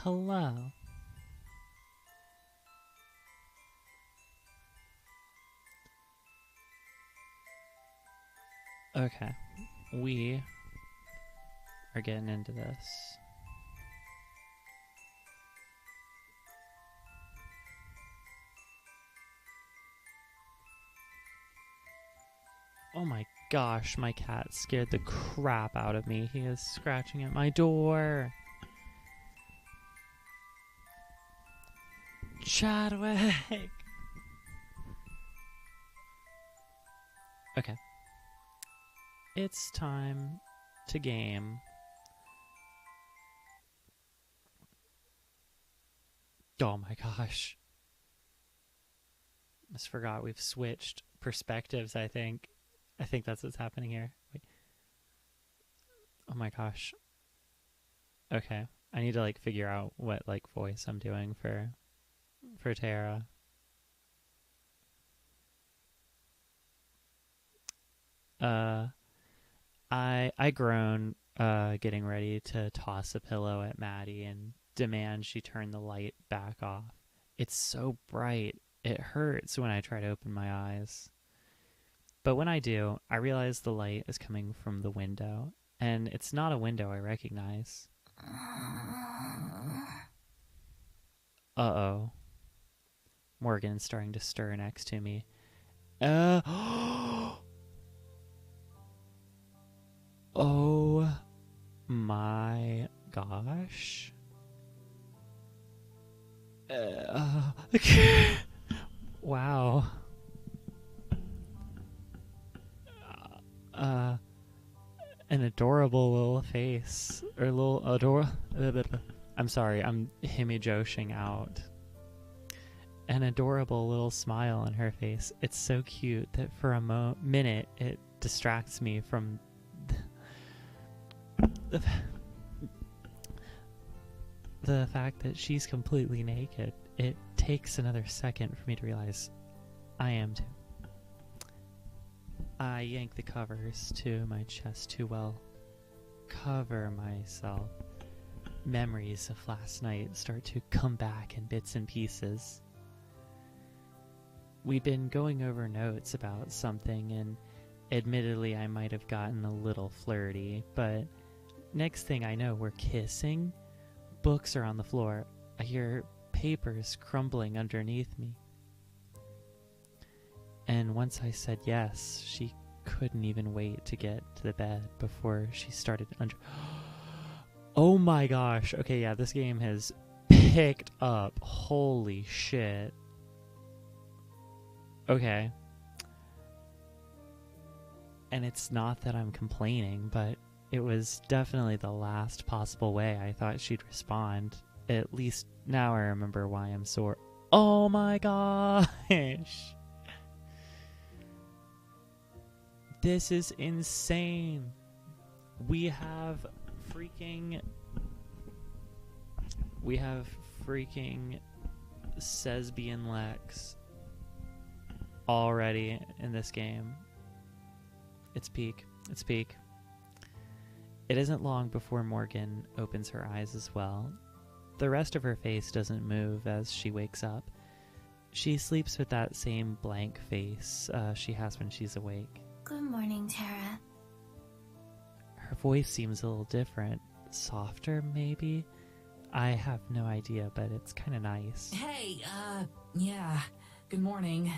Hello. Okay, we are getting into this. Oh my gosh, my cat scared the crap out of me. He is scratching at my door. Chadwick! Okay. It's time to game. Oh my gosh. I just forgot we've switched perspectives, I think. I think that's what's happening here. Wait. Oh my gosh. Okay. I need to figure out what voice I'm doing for Tara. I groan getting ready to toss a pillow at Maddie and demand she turn the light back off. It's so bright. It hurts when I try to open my eyes. But when I do, I realize the light is coming from the window, and it's not a window I recognize. Uh-oh. Morgan's starting to stir next to me. Oh my gosh. Wow. An adorable little face. Or I'm sorry, I'm himi-joshing out. An adorable little smile on her face. It's so cute that for a minute it distracts me from the fact that she's completely naked. It takes another second for me to realize I am too. I yank the covers to my chest to, cover myself. Memories of last night start to come back in bits and pieces. We'd been going over notes about something, and admittedly I might have gotten a little flirty, but next thing I know, we're kissing. Books are on the floor. I hear papers crumbling underneath me. And once I said yes, she couldn't even wait to get to the bed before she started Oh my gosh. Okay, yeah, this game has picked up. Holy shit. Okay. And it's not that I'm complaining, but it was definitely the last possible way I thought she'd respond. At least now I remember why I'm sore. Oh my gosh. This is insane. We have freaking Sesbian Lex already in this game. It's peak. It's peak. It isn't long before Morgan opens her eyes as well. The rest of her face doesn't move as she wakes up. She sleeps with that same blank face she has when she's awake. Good morning, Tara. Her voice seems a little different. Softer, maybe? I have no idea, but it's kind of nice. Hey, yeah. Good morning.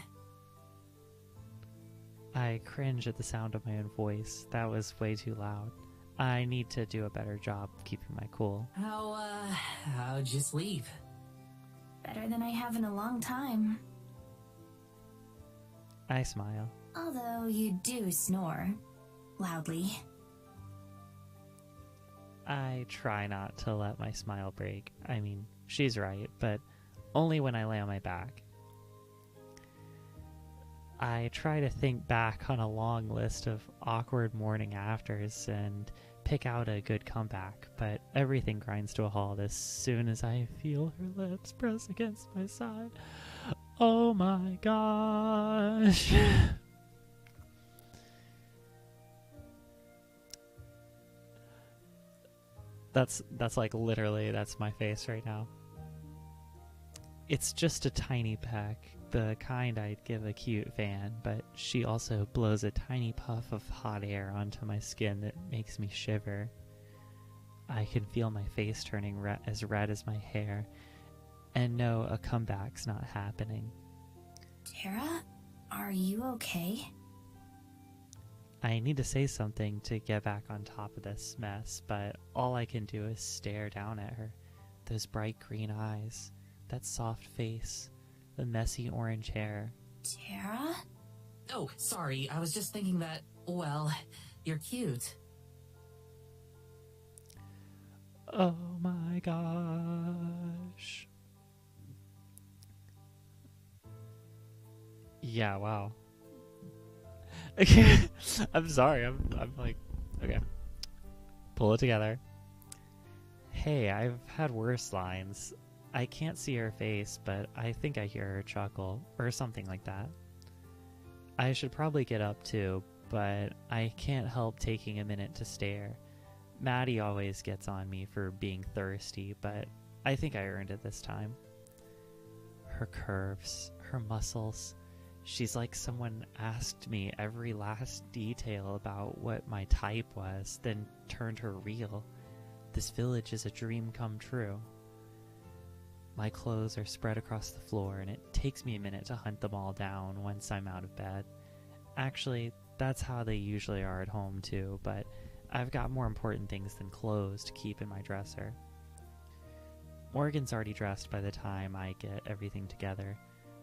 I cringe at the sound of my own voice. That was way too loud. I need to do a better job keeping my cool. How'd you sleep? Better than I have in a long time. I smile. Although you do snore. Loudly. I try not to let my smile break. I mean, she's right, but only when I lay on my back. I try to think back on a long list of awkward morning afters and pick out a good comeback, but everything grinds to a halt as soon as I feel her lips press against my side. Oh my gosh. That's like literally that's my face right now. It's just a tiny peck, the kind I'd give a cute fan, but she also blows a tiny puff of hot air onto my skin that makes me shiver. I can feel my face turning as red as my hair, and know a comeback's not happening. Tara, are you okay? I need to say something to get back on top of this mess, but all I can do is stare down at her. Those bright green eyes, that soft face, the messy orange hair. Tara? Oh, sorry. I was just thinking that, well, you're cute. Oh my gosh. Yeah, wow. Okay. I'm sorry. I'm like, okay. Pull it together. Hey, I've had worse lines. I can't see her face, but I think I hear her chuckle, or something like that. I should probably get up too, but I can't help taking a minute to stare. Maddie always gets on me for being thirsty, but I think I earned it this time. Her curves, her muscles. She's like someone asked me every last detail about what my type was, then turned her real. This village is a dream come true. My clothes are spread across the floor, and it takes me a minute to hunt them all down once I'm out of bed. Actually, that's how they usually are at home too, but I've got more important things than clothes to keep in my dresser. Morgan's already dressed by the time I get everything together,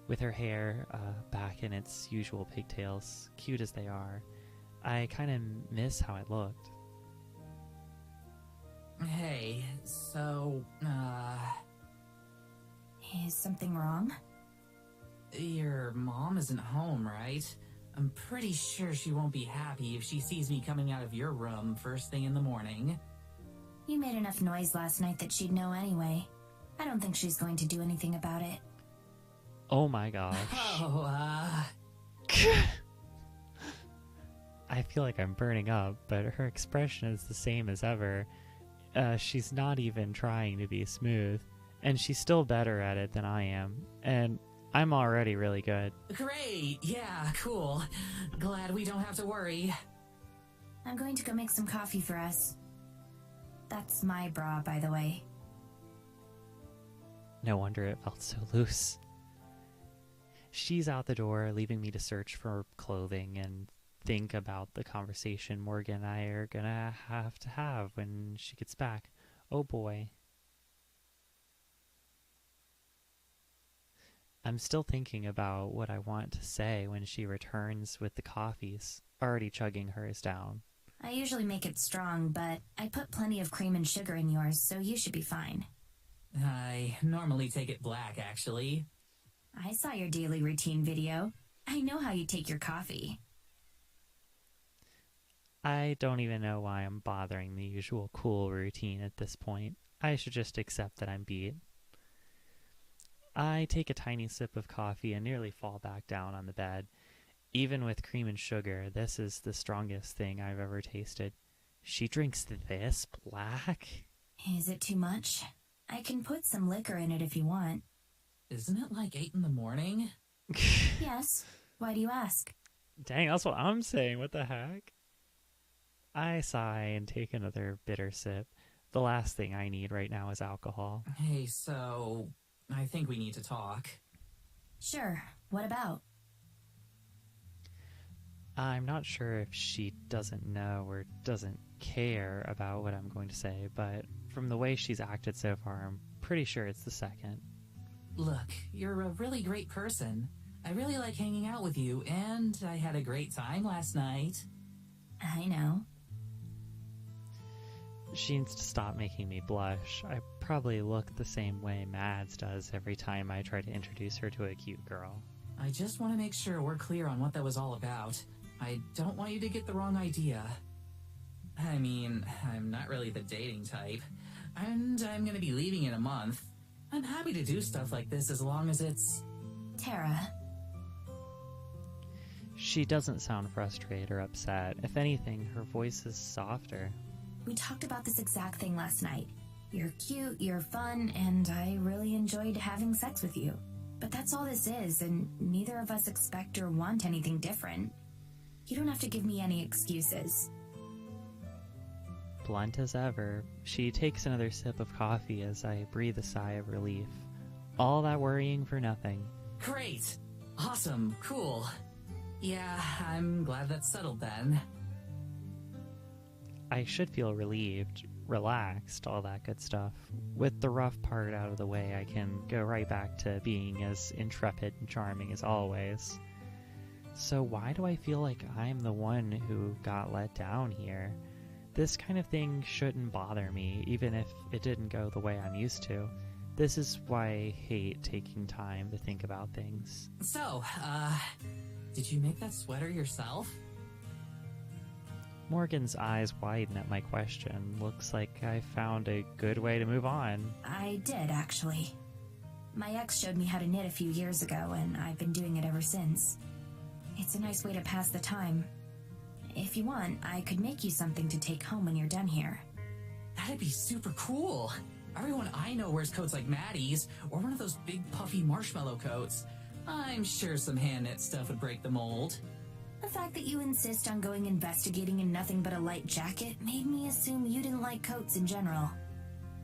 with her hair back in its usual pigtails, cute as they are. I kind of miss how it looked. Hey, so, Is something wrong? your mom isn't home, right? I'm pretty sure she won't be happy if she sees me coming out of your room first thing in the morning. You made enough noise last night that she'd know anyway. I don't think she's going to do anything about it. Oh my gosh. Oh, I feel like I'm burning up, but her expression is the same as ever. She's not even trying to be smooth, and she's still better at it than I am, and I'm already really good. great, yeah, cool. Glad we don't have to worry. I'm going to go make some coffee for us. That's my bra, by the way. No wonder it felt so loose. She's out the door, leaving me to search for clothing and think about the conversation Morgan and I are gonna have to have when she gets back. Oh boy. I'm still thinking about what I want to say when she returns with the coffees, already chugging hers down. I usually make it strong, but I put plenty of cream and sugar in yours, so you should be fine. I normally take it black, actually. I saw your daily routine video. I know how you take your coffee. I don't even know why I'm bothering the usual cool routine at this point. I should just accept that I'm beat. I take a tiny sip of coffee and nearly fall back down on the bed. Even with cream and sugar, this is the strongest thing I've ever tasted. She drinks this black? Is it too much? I can put some liquor in it if you want. Isn't it like 8 in the morning? Yes. Why do you ask? Dang, that's what I'm saying. What the heck? I sigh and take another bitter sip. The last thing I need right now is alcohol. Hey, so, I think we need to talk. Sure. What about? I'm not sure if she doesn't know or doesn't care about what I'm going to say, but from the way she's acted so far, I'm pretty sure it's the second. Look, you're a really great person. I really like hanging out with you, and I had a great time last night. I know. She needs to stop making me blush. I probably look the same way Mads does every time I try to introduce her to a cute girl. I just want to make sure we're clear on what that was all about. I don't want you to get the wrong idea. I mean, I'm not really the dating type, and I'm gonna be leaving in a month. I'm happy to do stuff like this as long as it's... Tara. She doesn't sound frustrated or upset. If anything, her voice is softer. We talked about this exact thing last night. You're cute, you're fun, and I really enjoyed having sex with you. But that's all this is, and neither of us expect or want anything different. You don't have to give me any excuses. Blunt as ever, she takes another sip of coffee as I breathe a sigh of relief. All that worrying for nothing. Great! Awesome, cool. Yeah, I'm glad that's settled then. I should feel relieved, relaxed, all that good stuff. With the rough part out of the way, I can go right back to being as intrepid and charming as always. So why do I feel like I'm the one who got let down here? This kind of thing shouldn't bother me, even if it didn't go the way I'm used to. This is why I hate taking time to think about things. So, did you make that sweater yourself? Morgan's eyes widen at my question. Looks like I found a good way to move on. I did, actually. My ex showed me how to knit a few years ago, and I've been doing it ever since. It's a nice way to pass the time. If you want, I could make you something to take home when you're done here. That'd be super cool. Everyone I know wears coats like Maddie's, or one of those big puffy marshmallow coats. I'm sure some hand-knit stuff would break the mold. The fact that you insist on going investigating in nothing but a light jacket made me assume you didn't like coats in general.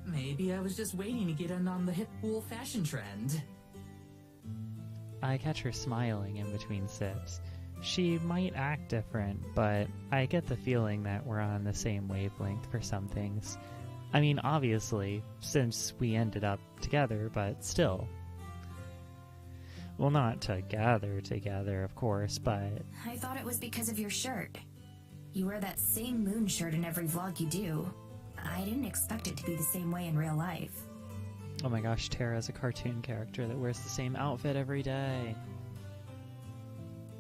Maybe I was just waiting to get in on the hip cool fashion trend. I catch her smiling in between sips. She might act different, but I get the feeling that we're on the same wavelength for some things. I mean, obviously, since we ended up together, but still. Well, not together, of course, but... I thought it was because of your shirt. You wear that same moon shirt in every vlog you do. I didn't expect it to be the same way in real life. Oh my gosh, Tara's a cartoon character that wears the same outfit every day.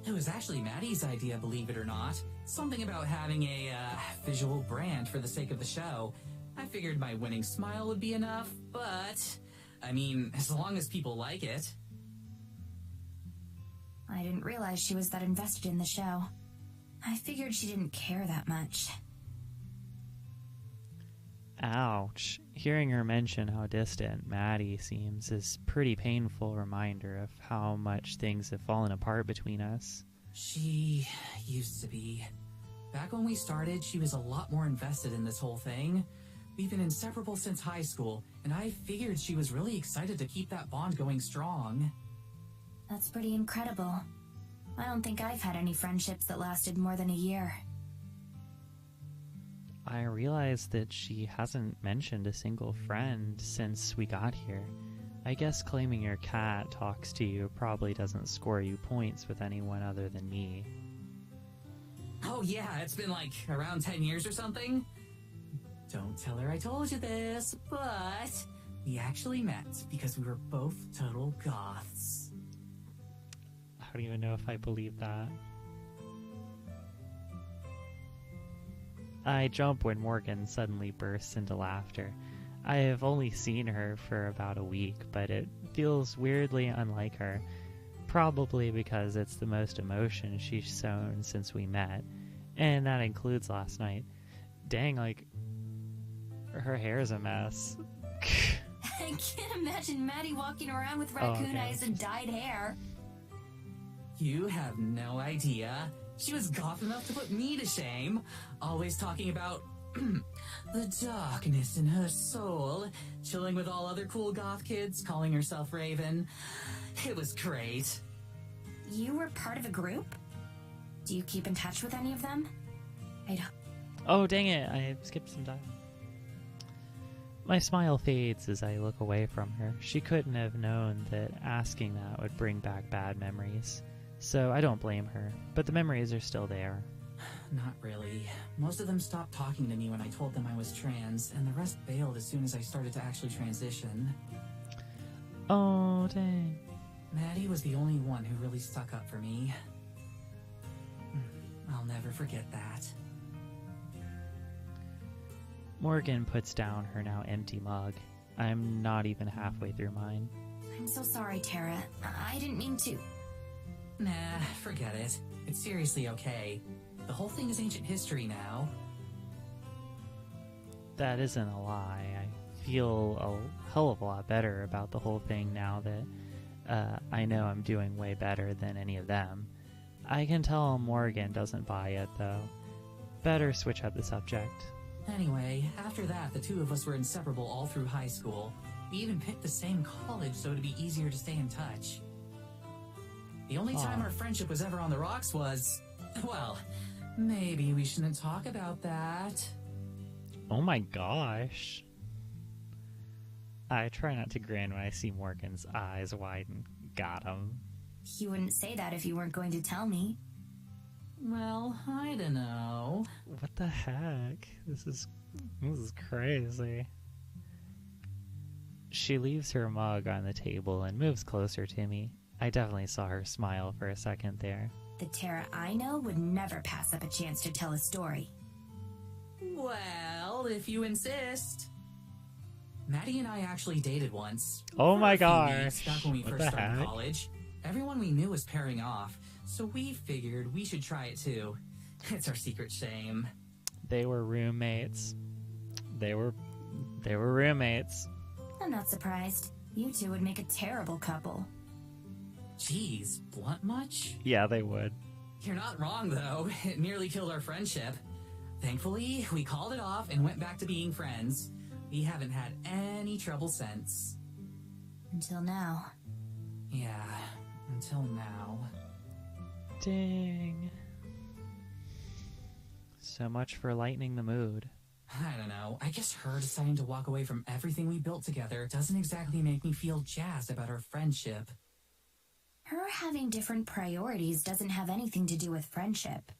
It was actually Maddie's idea, believe it or not. Something about having a, visual brand for the sake of the show. I figured my winning smile would be enough, but... I mean, as long as people like it. I didn't realize she was that invested in the show. I figured she didn't care that much. Ouch. Hearing her mention how distant Maddie seems is a pretty painful reminder of how much things have fallen apart between us. She used to be. Back when we started, she was a lot more invested in this whole thing. We've been inseparable since high school, and I figured she was really excited to keep that bond going strong. That's pretty incredible. I don't think I've had any friendships that lasted more than a year. I realized that she hasn't mentioned a single friend since we got here. I guess claiming your cat talks to you probably doesn't score you points with anyone other than me. Oh yeah, it's been like around 10 years or something. Don't tell her I told you this, but we actually met because we were both total goths. I don't even know if I believe that. I jump when Morgan suddenly bursts into laughter. I have only seen her for about a week, but it feels weirdly unlike her. Probably because it's the most emotion she's shown since we met, and that includes last night. Dang, like, her hair's a mess. I can't imagine Maddie walking around with raccoon eyes and dyed hair. You have no idea. She was goth enough to put me to shame. Always talking about the darkness in her soul. Chilling with all other cool goth kids, calling herself Raven. It was great. You were part of a group? Do you keep in touch with any of them? I don't... Oh, dang it. I skipped some time. My smile fades as I look away from her. She couldn't have known that asking that would bring back bad memories. So I don't blame her, but the memories are still there. Not really. Most of them stopped talking to me when I told them I was trans, and the rest bailed as soon as I started to actually transition. Oh, dang. Maddie was the only one who really stuck up for me. I'll never forget that. Morgan puts down her now empty mug. I'm not even halfway through mine. I'm so sorry, Tara. I didn't mean to. Nah, forget it. It's seriously okay. The whole thing is ancient history now. that isn't a lie. I feel a hell of a lot better about the whole thing now that I know I'm doing way better than any of them. I can tell Morgan doesn't buy it, though. Better switch up the subject. Anyway, after that, the two of us were inseparable all through high school. We even picked the same college so it'd be easier to stay in touch. The only time our friendship was ever on the rocks was... well, maybe we shouldn't talk about that. Oh my gosh. I try not to grin when I see Morgan's eyes widen. Got him. You wouldn't say that if you weren't going to tell me. Well, I don't know. What the heck? This is crazy. She leaves her mug on the table and moves closer to me. I definitely saw her smile for a second there. The Tara I know would never pass up a chance to tell a story. Well, if you insist. Maddie and I actually dated once. Oh my For a few gosh. weeks, back when we What first the started heck? college. Everyone we knew was pairing off, so we figured we should try it too. It's our secret shame. They were roommates. They were roommates. I'm not surprised. You two would make a terrible couple. Geez, blunt much? Yeah, they would. You're not wrong, though. It nearly killed our friendship. Thankfully, we called it off and went back to being friends. We haven't had any trouble since. Until now. Yeah, until now. Ding. So much for lightening the mood. I don't know. I guess her deciding to walk away from everything we built together doesn't exactly make me feel jazzed about our friendship. Her having different priorities doesn't have anything to do with friendship.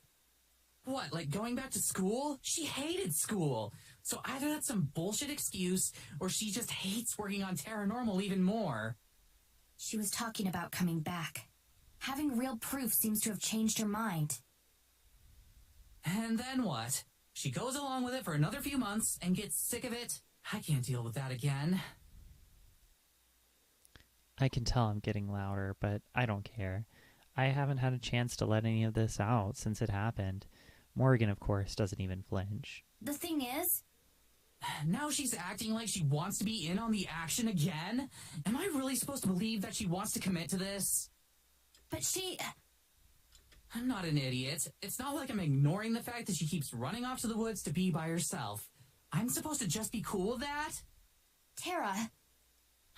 What, like going back to school? She hated school. So either that's some bullshit excuse, or she just hates working on Terranormal even more. She was talking about coming back. Having real proof seems to have changed her mind. And then what? She goes along with it for another few months and gets sick of it. I can't deal with that again. I can tell I'm getting louder, but I don't care. I haven't had a chance to let any of this out since it happened. Morgan, of course, doesn't even flinch. The thing is, Now she's acting like she wants to be in on the action again? Am I really supposed to believe that she wants to commit to this? but she... I'm not an idiot. It's not like I'm ignoring the fact that she keeps running off to the woods to be by herself. I'm supposed to just be cool with that? Tara,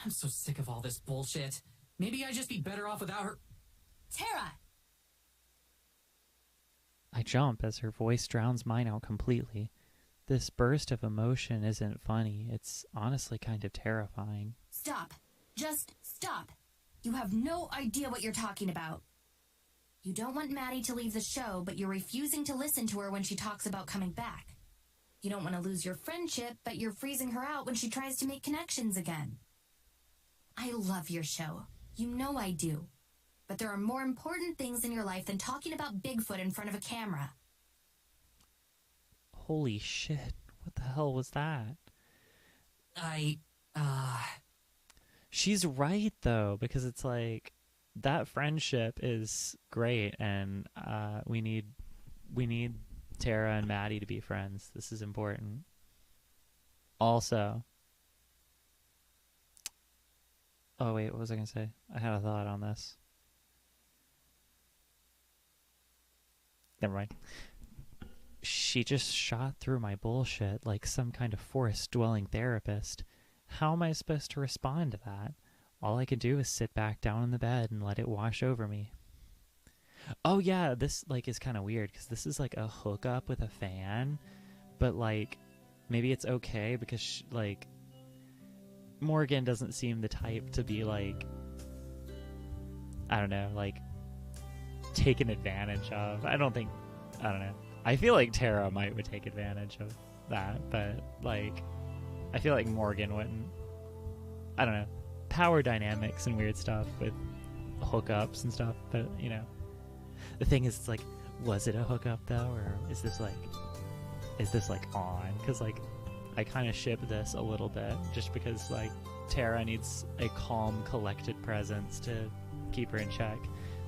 I'm so sick of all this bullshit. Maybe I'd just be better off without her. Tara! I jump as her voice drowns mine out completely. This burst of emotion isn't funny. It's honestly kind of terrifying. Stop. Just stop. You have no idea what you're talking about. You don't want Maddie to leave the show, but you're refusing to listen to her when she talks about coming back. You don't want to lose your friendship, but you're freezing her out when she tries to make connections again. I love your show. You know I do. But there are more important things in your life than talking about Bigfoot in front of a camera. Holy shit. What the hell was that? She's right, though, because it's like, that friendship is great, and we need Tara and Maddie to be friends. This is important. Also, oh wait, what was I gonna say? I had a thought on this. Never mind. She just shot through my bullshit like some kind of forest-dwelling therapist. How am I supposed to respond to that? All I can do is sit back down in the bed and let it wash over me. Oh yeah, this like is kind of weird because this is like a hookup with a fan, but like maybe it's okay because like Morgan doesn't seem the type to be like, I don't know, like taken advantage of. I don't know. I feel like Tara would take advantage of that, but like I feel like Morgan wouldn't. I don't know. Power dynamics and weird stuff with hookups and stuff, but you know, the thing is, it's like, was it a hookup though, or is this like on? Because like I kind of ship this a little bit just because like Tara needs a calm, collected presence to keep her in check,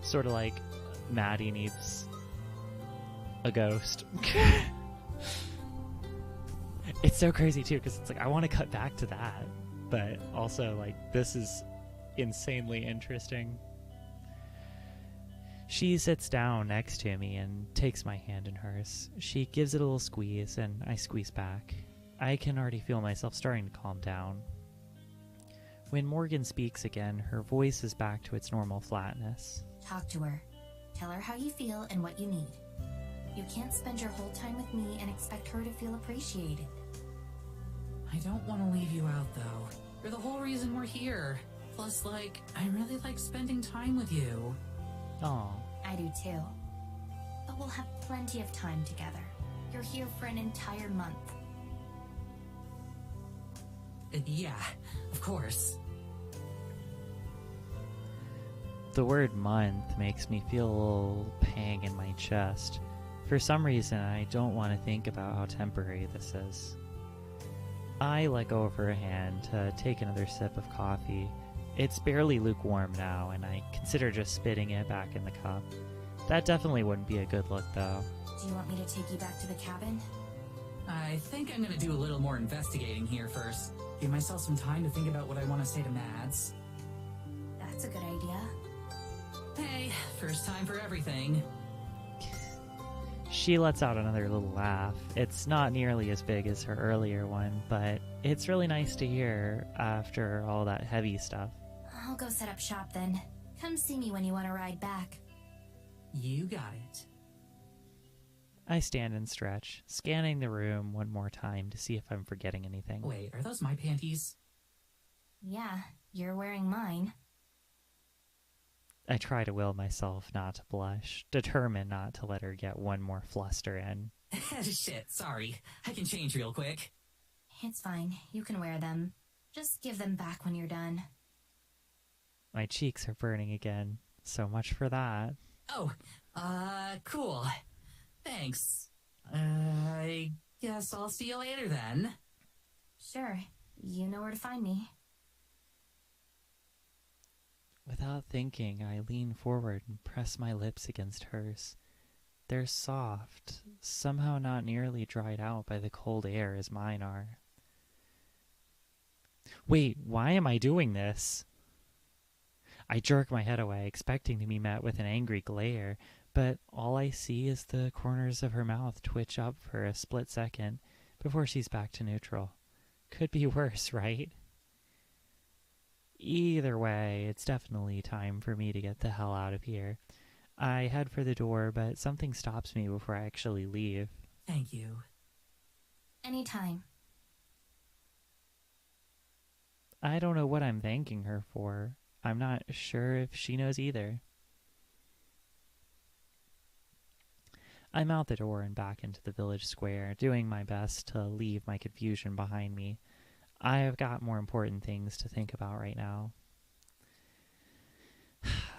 sort of like Maddie needs a ghost. It's so crazy too, because it's like I want to cut back to that, but also like this is insanely interesting. She sits down next to me and takes my hand in hers. She gives it a little squeeze, and I squeeze back. I can already feel myself starting to calm down. When Morgan speaks again, her voice is back to its normal flatness. Talk to her. Tell her how you feel and what you need. You can't spend your whole time with me and expect her to feel appreciated. I don't want to leave you out, though. You're the whole reason we're here. Plus, like, I really like spending time with you. Aw. I do too. But we'll have plenty of time together. You're here for an entire month. Yeah, of course. The word month makes me feel a little pang in my chest. For some reason, I don't want to think about how temporary this is. I let go of her hand to take another sip of coffee. It's barely lukewarm now, and I consider just spitting it back in the cup. That definitely wouldn't be a good look, though. Do you want me to take you back to the cabin? I think I'm gonna do a little more investigating here first. Give myself some time to think about what I want to say to Mads. That's a good idea. Hey, first time for everything. She lets out another little laugh. It's not nearly as big as her earlier one, but it's really nice to hear after all that heavy stuff. I'll go set up shop then. Come see me when you want to ride back. You got it. I stand and stretch, scanning the room one more time to see if I'm forgetting anything. Wait, are those my panties? Yeah, you're wearing mine. I try to will myself not to blush, determined not to let her get one more fluster in. Shit, sorry. I can change real quick. It's fine. You can wear them. Just give them back when you're done. My cheeks are burning again. So much for that. Oh, cool. Thanks. I guess I'll see you later then. Sure. You know where to find me. Without thinking, I lean forward and press my lips against hers. They're soft, somehow not nearly dried out by the cold air as mine are. Wait, why am I doing this? I jerk my head away, expecting to be met with an angry glare, but all I see is the corners of her mouth twitch up for a split second before she's back to neutral. Could be worse, right? Either way, it's definitely time for me to get the hell out of here. I head for the door, but something stops me before I actually leave. Thank you. Anytime. I don't know what I'm thanking her for. I'm not sure if she knows either. I'm out the door and back into the village square, doing my best to leave my confusion behind me. I've got more important things to think about right now.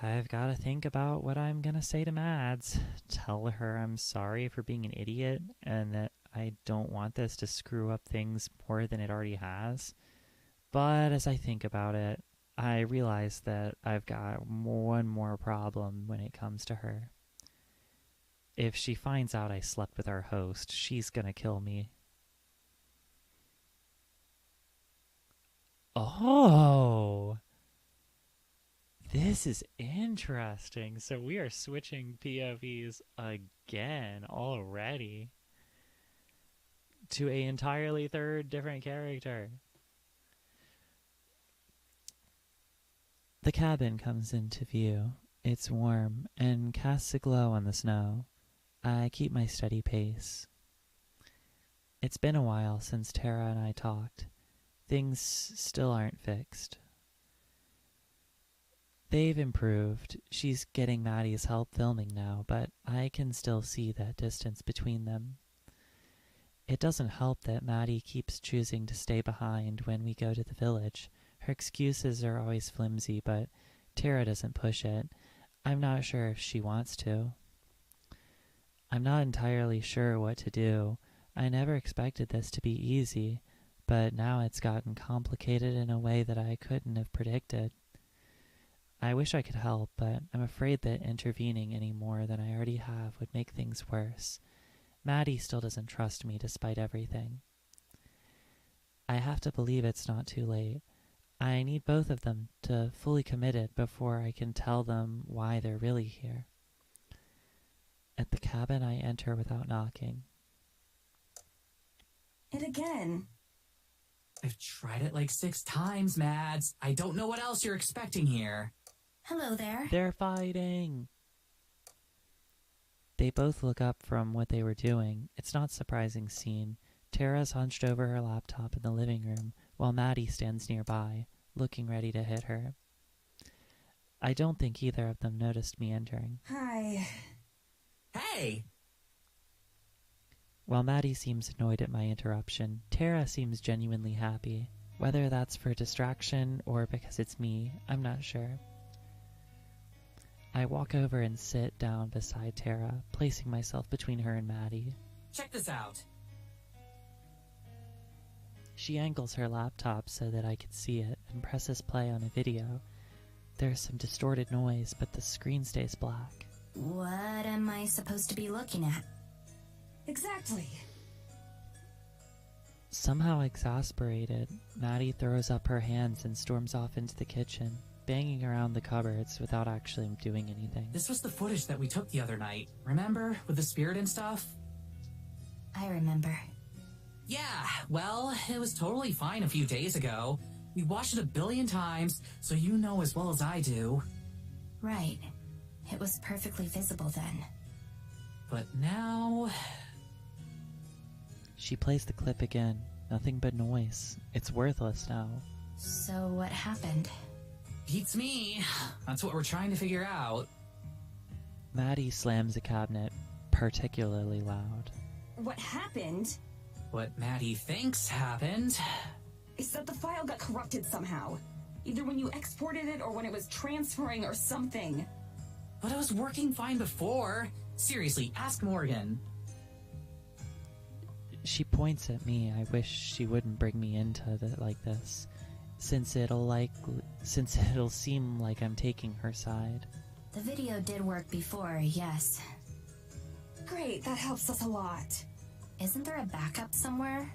I've got to think about what I'm going to say to Mads. Tell her I'm sorry for being an idiot and that I don't want this to screw up things more than it already has. But as I think about it, I realize that I've got one more problem when it comes to her. If she finds out I slept with our host, she's going to kill me. Oh, this is interesting. So we are switching POVs again already to an entirely third different character. The cabin comes into view. It's warm and casts a glow on the snow. I keep my steady pace. It's been a while since Tara and I talked. Things still aren't fixed. They've improved. She's getting Maddie's help filming now, but I can still see that distance between them. It doesn't help that Maddie keeps choosing to stay behind when we go to the village. Her excuses are always flimsy, but Tara doesn't push it. I'm not sure if she wants to. I'm not entirely sure what to do. I never expected this to be easy, but now it's gotten complicated in a way that I couldn't have predicted. I wish I could help, but I'm afraid that intervening any more than I already have would make things worse. Maddie still doesn't trust me despite everything. I have to believe it's not too late. I need both of them to fully commit it before I can tell them why they're really here. At the cabin, I enter without knocking. It again. I've tried it like 6 times, Mads. I don't know what else you're expecting here. Hello there. They're fighting! They both look up from what they were doing. It's not a surprising scene. Tara's hunched over her laptop in the living room, while Maddie stands nearby, looking ready to hit her. I don't think either of them noticed me entering. Hi. Hey! While Maddie seems annoyed at my interruption, Tara seems genuinely happy. Whether that's for distraction or because it's me, I'm not sure. I walk over and sit down beside Tara, placing myself between her and Maddie. Check this out. She angles her laptop so that I can see it and presses play on a video. There's some distorted noise, but the screen stays black. What am I supposed to be looking at? Exactly. Somehow exasperated, Maddie throws up her hands and storms off into the kitchen, banging around the cupboards without actually doing anything. This was the footage that we took the other night. Remember? With the spirit and stuff? I remember. Yeah, well, it was totally fine a few days ago. We watched it 1 billion times, so you know as well as I do. Right. It was perfectly visible then. But now... She plays the clip again. Nothing but noise. It's worthless now. So what happened? Beats me. That's what we're trying to figure out. Maddie slams a cabinet, particularly loud. What happened What Maddie thinks happened. is that the file got corrupted somehow. Either when you exported it or when it was transferring or something. But it was working fine before. Seriously, ask Morgan. She points at me. I wish she wouldn't bring me into it like this, since it'll seem like I'm taking her side. The video did work before, yes. Great, that helps us a lot. Isn't there a backup somewhere?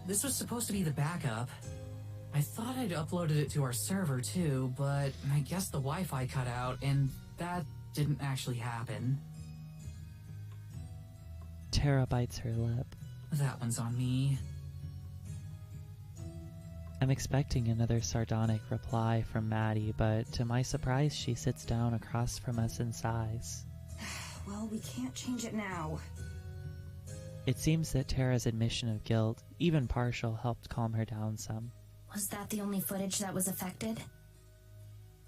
This was supposed to be the backup. I thought I'd uploaded it to our server too, but I guess the Wi-Fi cut out, and that didn't actually happen. Tara bites her lip. That one's on me. I'm expecting another sardonic reply from Maddie, but to my surprise, she sits down across from us and sighs. Well, we can't change it now. It seems that Tara's admission of guilt, even partial, helped calm her down some. Was that the only footage that was affected?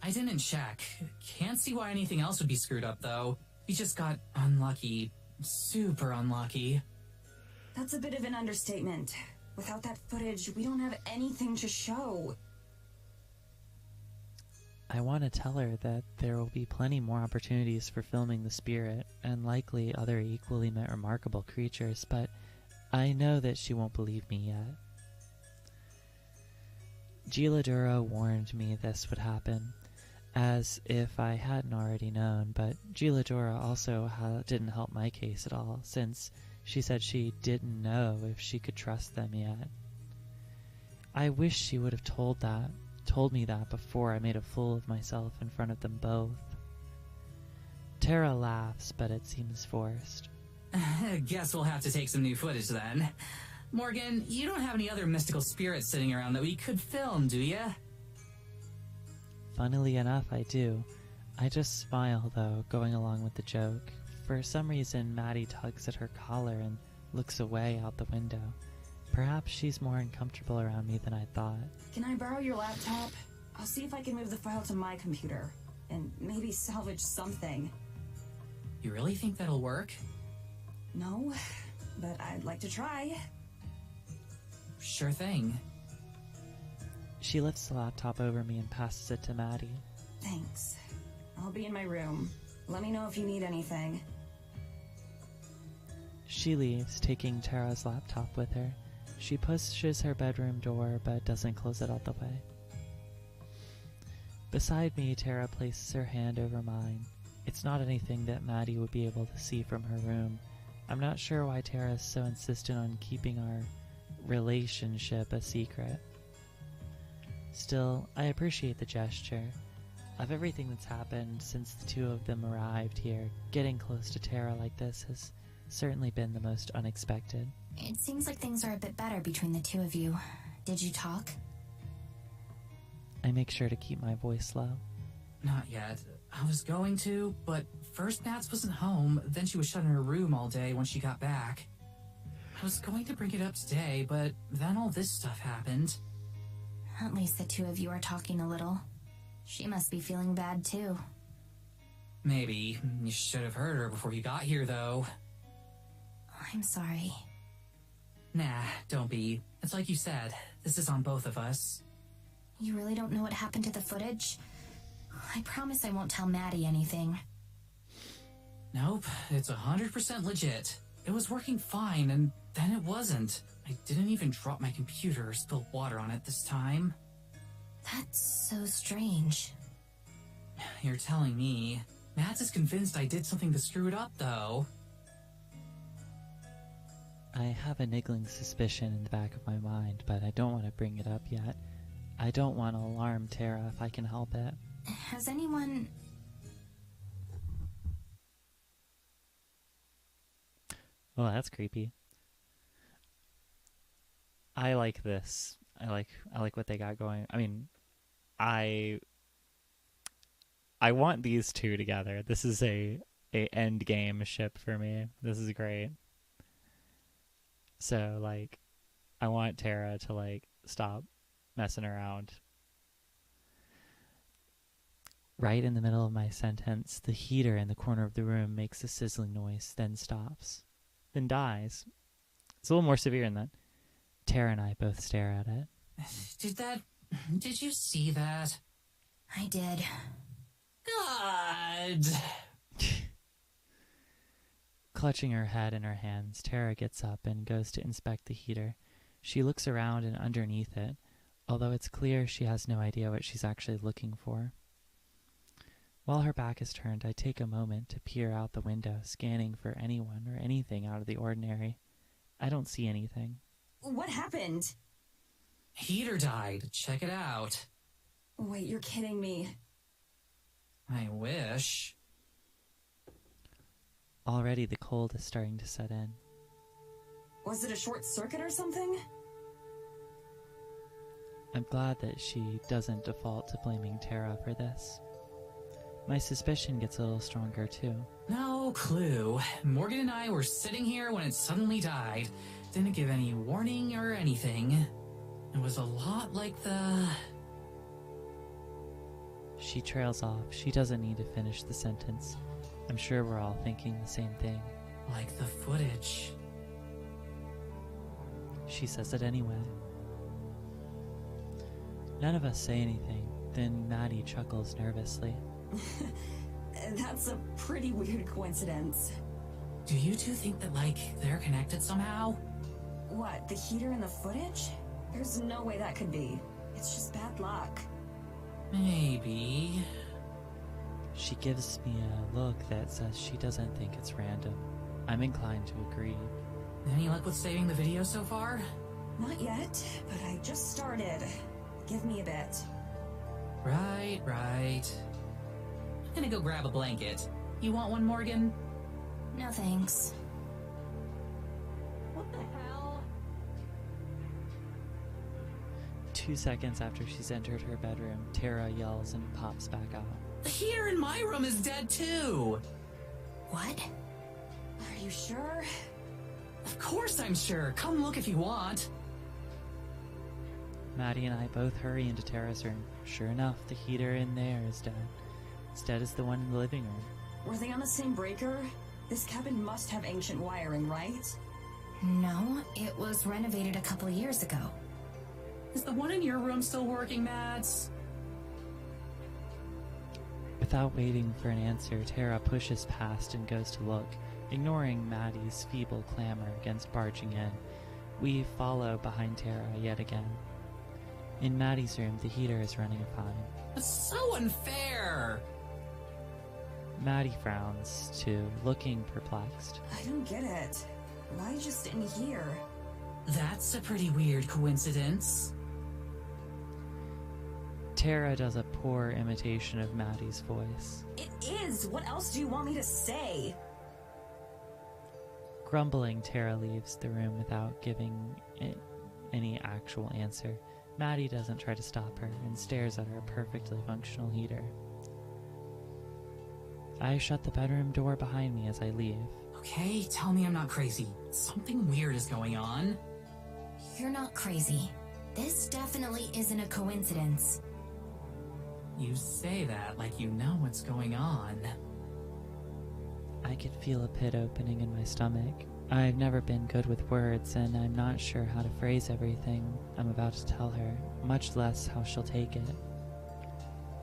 I didn't check. Can't see why anything else would be screwed up, though. We just got unlucky. Super unlucky. That's a bit of an understatement. Without that footage, we don't have anything to show. I want to tell her that there will be plenty more opportunities for filming the spirit, and likely other equally remarkable creatures, but I know that she won't believe me yet. Gila Duro warned me this would happen, as if I hadn't already known, but Gila Duro also didn't help my case at all, since she said she didn't know if she could trust them yet. I wish she would have told me that before I made a fool of myself in front of them both. Tara laughs, but it seems forced. Guess we'll have to take some new footage then. Morgan, you don't have any other mystical spirits sitting around that we could film, do ya? Funnily enough, I do. I just smile, though, going along with the joke. For some reason, Maddie tugs at her collar and looks away out the window. Perhaps she's more uncomfortable around me than I thought. Can I borrow your laptop? I'll see if I can move the file to my computer. And maybe salvage something. You really think that'll work? No, but I'd like to try. Sure thing. She lifts the laptop over me and passes it to Maddie. Thanks. I'll be in my room. Let me know if you need anything. She leaves, taking Tara's laptop with her. She pushes her bedroom door, but doesn't close it all the way. Beside me, Tara places her hand over mine. It's not anything that Maddie would be able to see from her room. I'm not sure why Tara is so insistent on keeping our relationship a secret. Still, I appreciate the gesture. Of everything that's happened since the two of them arrived here, getting close to Tara like this has certainly been the most unexpected. It seems like things are a bit better between the two of you. Did you talk? I make sure to keep my voice low. Not yet. I was going to, but first Nats wasn't home, then she was shut in her room all day when she got back. I was going to bring it up today, but then all this stuff happened. At least the two of you are talking a little. She must be feeling bad too. Maybe. You should have heard her before you got here, though. I'm sorry. Nah, don't be. It's like you said, this is on both of us. You really don't know what happened to the footage? I promise I won't tell Maddie anything. Nope, it's 100% legit. It was working fine, and then it wasn't. I didn't even drop my computer or spill water on it this time. That's so strange. You're telling me. Mads is convinced I did something to screw it up, though. I have a niggling suspicion in the back of my mind, but I don't want to bring it up yet. I don't want to alarm Tara if I can help it. Has anyone... Oh, that's creepy. I like this. I like what they got going. I mean, I want these two together. This is a end game ship for me. This is great. So like, I want Tara to like stop messing around. Right in the middle of my sentence, the heater in the corner of the room makes a sizzling noise, then stops, then dies. It's a little more severe than that. Tara and I both stare at it. Did you see that? I did. God! Clutching her head in her hands, Tara gets up and goes to inspect the heater. She looks around and underneath it, although it's clear she has no idea what she's actually looking for. While her back is turned, I take a moment to peer out the window, scanning for anyone or anything out of the ordinary. I don't see anything. What happened? Heater died. Check it out. Wait, you're kidding me. I wish. Already the cold is starting to set in. Was it a short circuit or something? I'm glad that she doesn't default to blaming Tara for this. My suspicion gets a little stronger too. No clue. Morgan and I were sitting here when it suddenly died. Didn't give any warning or anything. It was a lot like the... She trails off. She doesn't need to finish the sentence. I'm sure we're all thinking the same thing. like the footage. She says it anyway. None of us say anything. Then Maddie chuckles nervously. That's a pretty weird coincidence. Do you two think that, like, they're connected somehow? What, the heater and the footage? There's no way that could be. It's just bad luck. Maybe. She gives me a look that says she doesn't think it's random. I'm inclined to agree. Any luck with saving the video so far? Not yet, but I just started. Give me a bit. Right. I'm gonna go grab a blanket. You want one, Morgan? No thanks. What the hell? 2 seconds after she's entered her bedroom, Tara yells and pops back out. The heater in my room is dead too! What? Are you sure? Of course I'm sure. Come look if you want. Maddie and I both hurry into Tara's room. Sure enough, the heater in there is dead. As dead as the one in the living room. Were they on the same breaker? This cabin must have ancient wiring, right? No, it was renovated a couple years ago. Is the one in your room still working, Mads? Without waiting for an answer, Tara pushes past and goes to look, ignoring Maddie's feeble clamor against barging in. We follow behind Tara yet again. In Maddie's room, the heater is running fine. That's so unfair! Maddie frowns, too, looking perplexed. I don't get it. Why just in here? That's a pretty weird coincidence. Tara does a poor imitation of Maddie's voice. It is! What else do you want me to say? Grumbling, Tara leaves the room without giving it any actual answer. Maddie doesn't try to stop her and stares at her perfectly functional heater. I shut the bedroom door behind me as I leave. Okay, tell me I'm not crazy. Something weird is going on. You're not crazy. This definitely isn't a coincidence. You say that like you know what's going on. I could feel a pit opening in my stomach. I've never been good with words, and I'm not sure how to phrase everything I'm about to tell her, much less how she'll take it.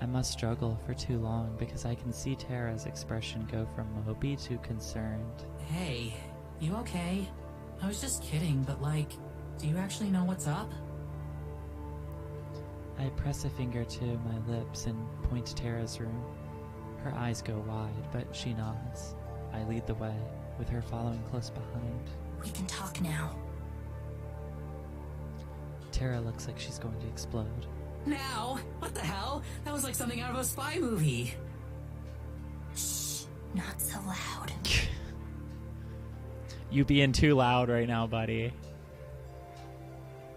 I must struggle for too long because I can see Tara's expression go from mopey to concerned. Hey, you okay? I was just kidding, but like, do you actually know what's up? I press a finger to my lips and point to Tara's room. Her eyes go wide, but she nods. I lead the way, with her following close behind. We can talk now. Tara looks like she's going to explode. Now? What the hell? That was like something out of a spy movie. Shh, not so loud. You being too loud right now, buddy.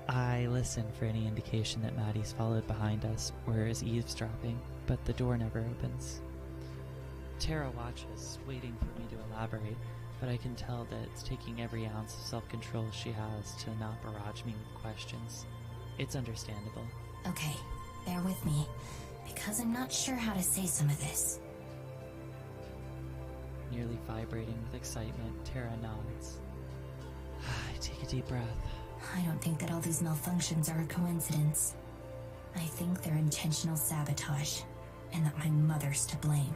I listen for any indication that Maddie's followed behind us or is eavesdropping, but the door never opens. Tara watches, waiting for me to elaborate, but I can tell that it's taking every ounce of self-control she has to not barrage me with questions. It's understandable. Okay, bear with me, because I'm not sure how to say some of this. Nearly vibrating with excitement, Tara nods. I take a deep breath. I don't think that all these malfunctions are a coincidence. I think they're intentional sabotage, and that my mother's to blame.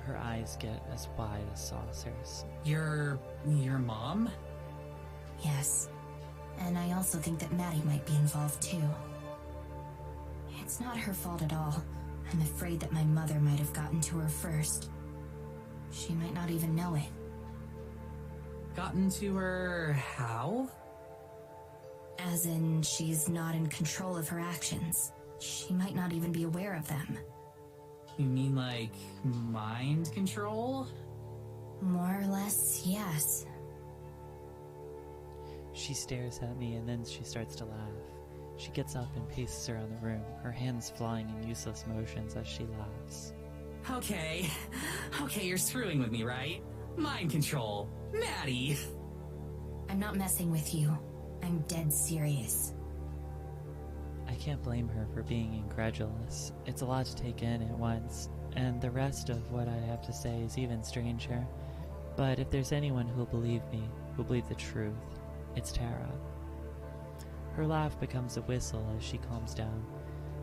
Her eyes get as wide as saucers. Your mom? Yes, and I also think that Maddie might be involved too. It's not her fault at all. I'm afraid that my mother might have gotten to her first. She might not even know it. Gotten to her how? As in, she's not in control of her actions. She might not even be aware of them. You mean like mind control? More or less, yes. She stares at me and then she starts to laugh. She gets up and paces around the room, her hands flying in useless motions as she laughs. Okay, you're screwing with me, right? Mind control. Maddie! I'm not messing with you. I'm dead serious. I can't blame her for being incredulous. It's a lot to take in at once, and the rest of what I have to say is even stranger. But if there's anyone who'll believe me, who'll believe the truth, it's Tara. Her laugh becomes a whistle as she calms down.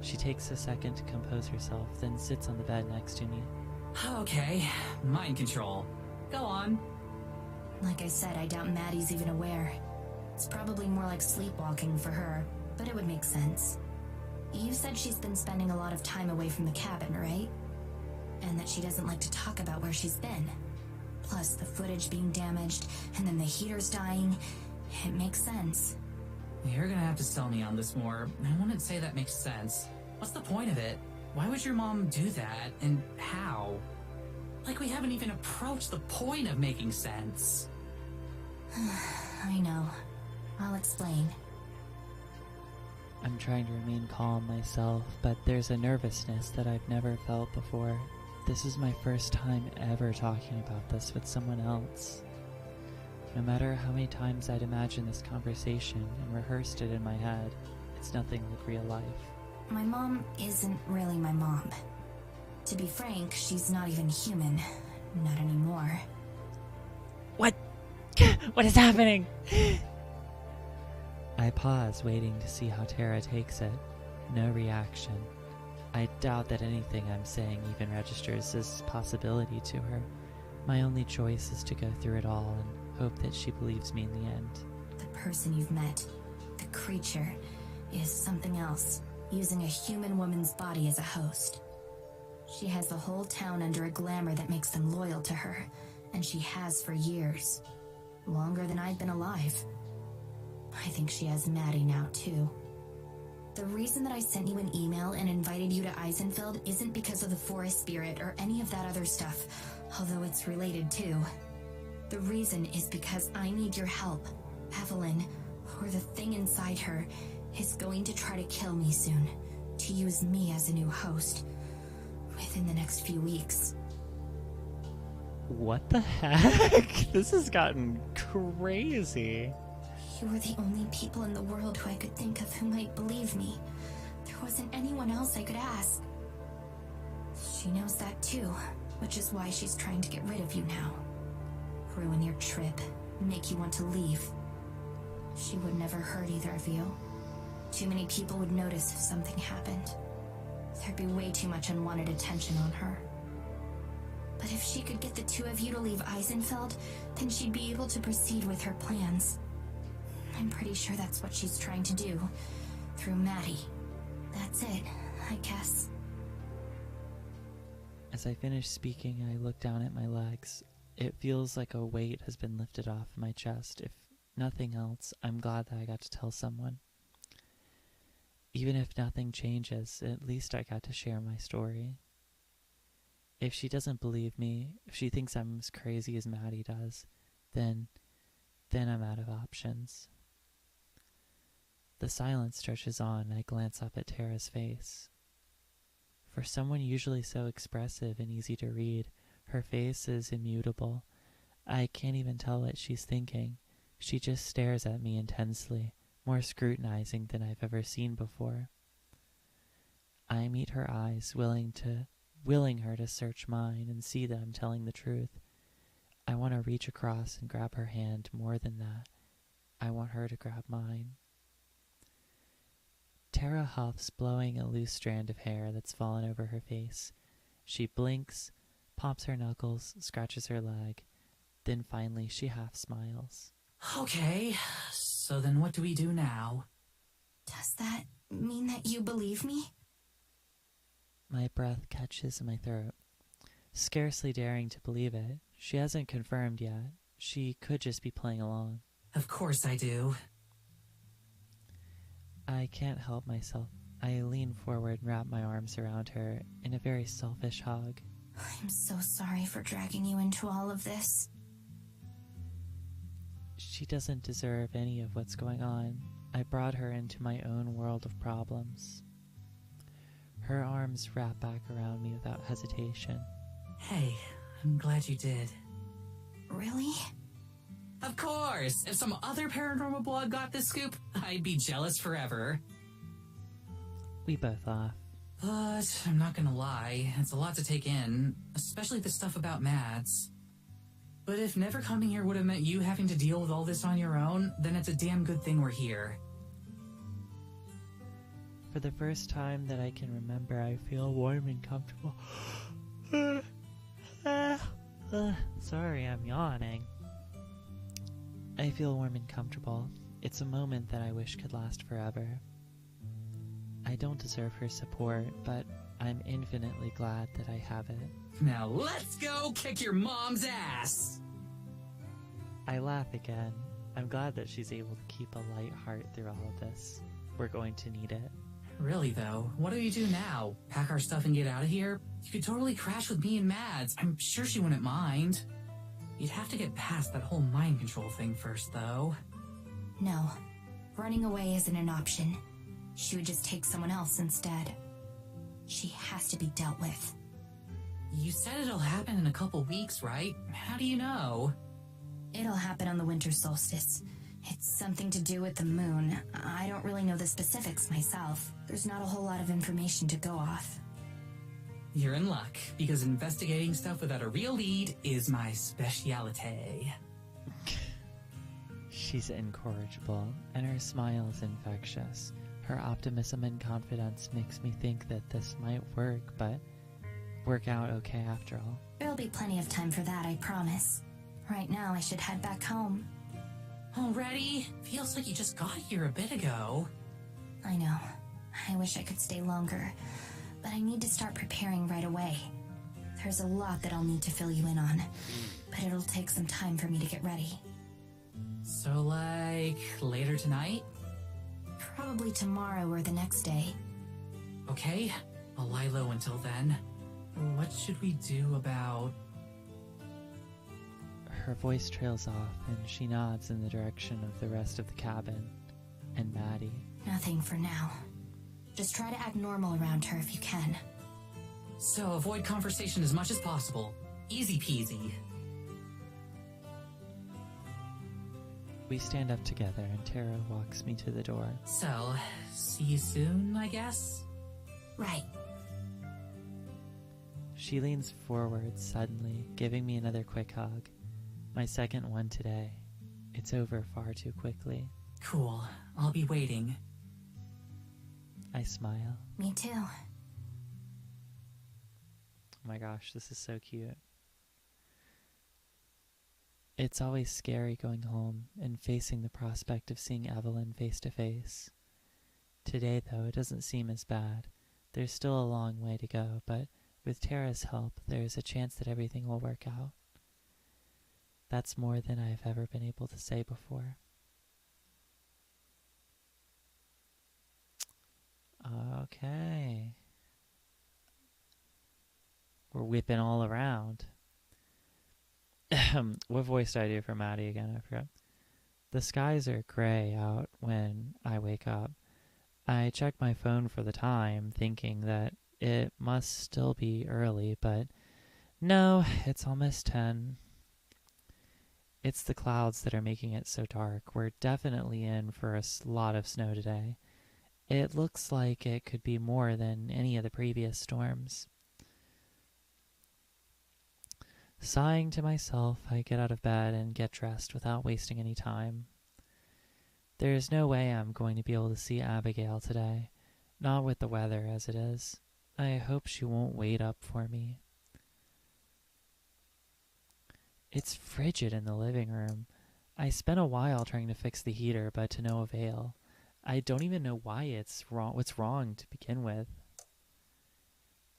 She takes a second to compose herself, then sits on the bed next to me. Okay, mind control. Go on. Like I said, I doubt Maddie's even aware. It's probably more like sleepwalking for her, but it would make sense. You said she's been spending a lot of time away from the cabin, right? And that she doesn't like to talk about where she's been. Plus the footage being damaged, and then the heaters dying. It makes sense. You're gonna have to sell me on this more. I wouldn't say that makes sense. What's the point of it? Why would your mom do that, and how? Like we haven't even approached the point of making sense. I know. I'll explain. I'm trying to remain calm myself, but there's a nervousness that I've never felt before. This is my first time ever talking about this with someone else. No matter how many times I'd imagined this conversation and rehearsed it in my head, it's nothing like real life. My mom isn't really my mom. To be frank, she's not even human. Not anymore. What? What is happening? I pause, waiting to see how Tara takes it. No reaction. I doubt that anything I'm saying even registers as a possibility to her. My only choice is to go through it all and hope that she believes me in the end. The person you've met, the creature, is something else, using a human woman's body as a host. She has the whole town under a glamour that makes them loyal to her, and she has for years. longer than I've been alive. I think she has Maddie now, too. The reason that I sent you an email and invited you to Eisenfeld isn't because of the forest spirit or any of that other stuff, although it's related too. The reason is because I need your help. Evelyn, or the thing inside her, is going to try to kill me soon, to use me as a new host, within the next few weeks. What the heck? This has gotten crazy. You were the only people in the world who I could think of who might believe me. There wasn't anyone else I could ask. She knows that too, which is why she's trying to get rid of you now. Ruin your trip, make you want to leave. She would never hurt either of you. Too many people would notice if something happened. There'd be way too much unwanted attention on her. But if she could get the two of you to leave Eisenfeld, then she'd be able to proceed with her plans. I'm pretty sure that's what she's trying to do, through Maddie. That's it, I guess. As I finish speaking, I look down at my legs. It feels like a weight has been lifted off my chest. If nothing else, I'm glad that I got to tell someone. Even if nothing changes, at least I got to share my story. If she doesn't believe me, if she thinks I'm as crazy as Maddie does, then I'm out of options. The silence stretches on, and I glance up at Tara's face. For someone usually so expressive and easy to read, her face is immutable. I can't even tell what she's thinking. She just stares at me intensely, more scrutinizing than I've ever seen before. I meet her eyes, willing her to search mine and see that I'm telling the truth. I want to reach across and grab her hand. More than that, I want her to grab mine. Tara huffs, blowing a loose strand of hair that's fallen over her face. She blinks, pops her knuckles, scratches her leg. Then finally she half smiles. Okay, so then what do we do now? Does that mean that you believe me? My breath catches in my throat, scarcely daring to believe it. She hasn't confirmed yet. She could just be playing along. Of course I do. I can't help myself. I lean forward and wrap my arms around her in a very selfish hug. I'm so sorry for dragging you into all of this. She doesn't deserve any of what's going on. I brought her into my own world of problems. Her arms wrap back around me without hesitation. Hey, I'm glad you did. Really? Of course! If some other paranormal blog got this scoop, I'd be jealous forever. We both laugh. But I'm not gonna lie, it's a lot to take in, especially the stuff about Mads. But if never coming here would have meant you having to deal with all this on your own, then it's a damn good thing we're here. For the first time that I can remember, I feel warm and comfortable. Sorry, I'm yawning. I feel warm and comfortable. It's a moment that I wish could last forever. I don't deserve her support, but I'm infinitely glad that I have it. Now let's go kick your mom's ass! I laugh again. I'm glad that she's able to keep a light heart through all of this. We're going to need it. Really though, what do we do now? Pack our stuff and get out of here? You could totally crash with me and Mads. I'm sure she wouldn't mind. You'd have to get past that whole mind control thing first, though. No. Running away isn't an option. She would just take someone else instead. She has to be dealt with. You said it'll happen in a couple weeks, right? How do you know? It'll happen on the winter solstice. It's something to do with the moon. I don't really know the specifics myself. There's not a whole lot of information to go off. You're in luck, because investigating stuff without a real lead is my specialty. She's incorrigible, and her smile is infectious. Her optimism and confidence makes me think that this might work out okay after all. There'll be plenty of time for that, I promise. Right now, I should head back home. Already? Feels like you just got here a bit ago. I know. I wish I could stay longer, but I need to start preparing right away. There's a lot that I'll need to fill you in on, but it'll take some time for me to get ready. So, like, later tonight? Probably tomorrow or the next day. Okay, I'll lie low until then. What should we do about... Her voice trails off, and she nods in the direction of the rest of the cabin and Maddie. Nothing for now. Just try to act normal around her if you can. So, avoid conversation as much as possible. Easy peasy. We stand up together, and Tara walks me to the door. So, see you soon, I guess? Right. She leans forward suddenly, giving me another quick hug. My second one today. It's over far too quickly. Cool. I'll be waiting. I smile. Me too. Oh my gosh, this is so cute. It's always scary going home and facing the prospect of seeing Evelyn face to face. Today, though, it doesn't seem as bad. There's still a long way to go, but with Tara's help, there's a chance that everything will work out. That's more than I've ever been able to say before. Okay. We're whipping all around. What voice did I do for Maddie again? I forgot. The skies are gray out when I wake up. I check my phone for the time, thinking that it must still be early, but no, it's almost 10. It's the clouds that are making it so dark. We're definitely in for a lot of snow today. It looks like it could be more than any of the previous storms. Sighing to myself, I get out of bed and get dressed without wasting any time. There is no way I'm going to be able to see Abigail today, not with the weather as it is. I hope she won't wait up for me. It's frigid in the living room. I spent a while trying to fix the heater, but to no avail. I don't even know why it's wrong. What's wrong to begin with?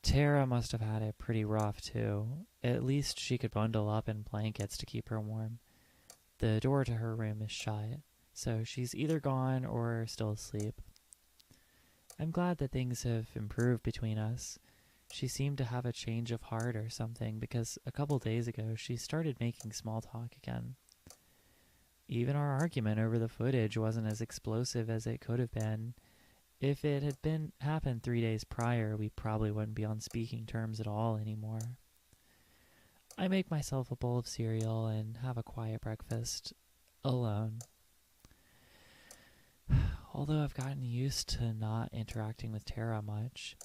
Tara must have had it pretty rough, too. At least she could bundle up in blankets to keep her warm. The door to her room is shut, so she's either gone or still asleep. I'm glad that things have improved between us. She seemed to have a change of heart or something, because a couple days ago she started making small talk again. Even our argument over the footage wasn't as explosive as it could have been. If it had happened 3 days prior, we probably wouldn't be on speaking terms at all anymore. I make myself a bowl of cereal and have a quiet breakfast, alone. Although I've gotten used to not interacting with Tara much,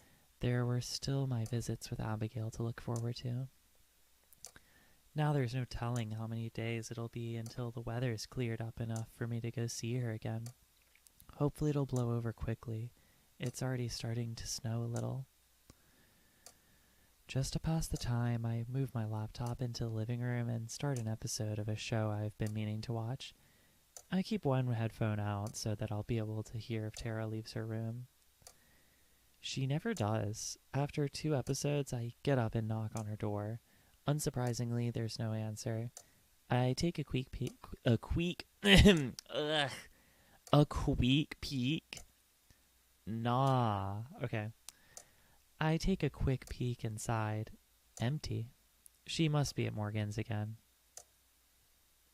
there were still my visits with Abigail to look forward to. Now there's no telling how many days it'll be until the weather's cleared up enough for me to go see her again. Hopefully it'll blow over quickly. It's already starting to snow a little. Just to pass the time, I move my laptop into the living room and start an episode of a show I've been meaning to watch. I keep one headphone out so that I'll be able to hear if Tara leaves her room. She never does. After 2 episodes, I get up and knock on her door. Unsurprisingly, there's no answer. I take a quick peek. Nah. Okay. I take a quick peek inside. Empty. She must be at Morgan's again.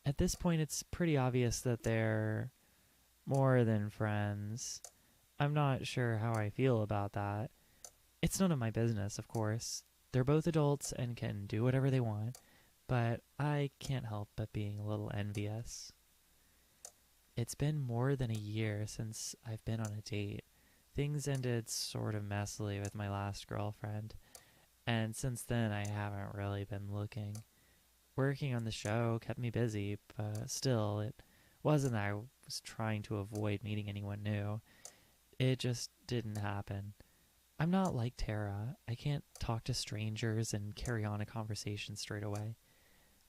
At this point, it's pretty obvious that they're more than friends. I'm not sure how I feel about that. It's none of my business, of course. They're both adults and can do whatever they want, but I can't help but being a little envious. It's been more than a year since I've been on a date. Things ended sort of messily with my last girlfriend, and since then I haven't really been looking. Working on the show kept me busy, but still, it wasn't that I was trying to avoid meeting anyone new. It just didn't happen. I'm not like Tara. I can't talk to strangers and carry on a conversation straight away.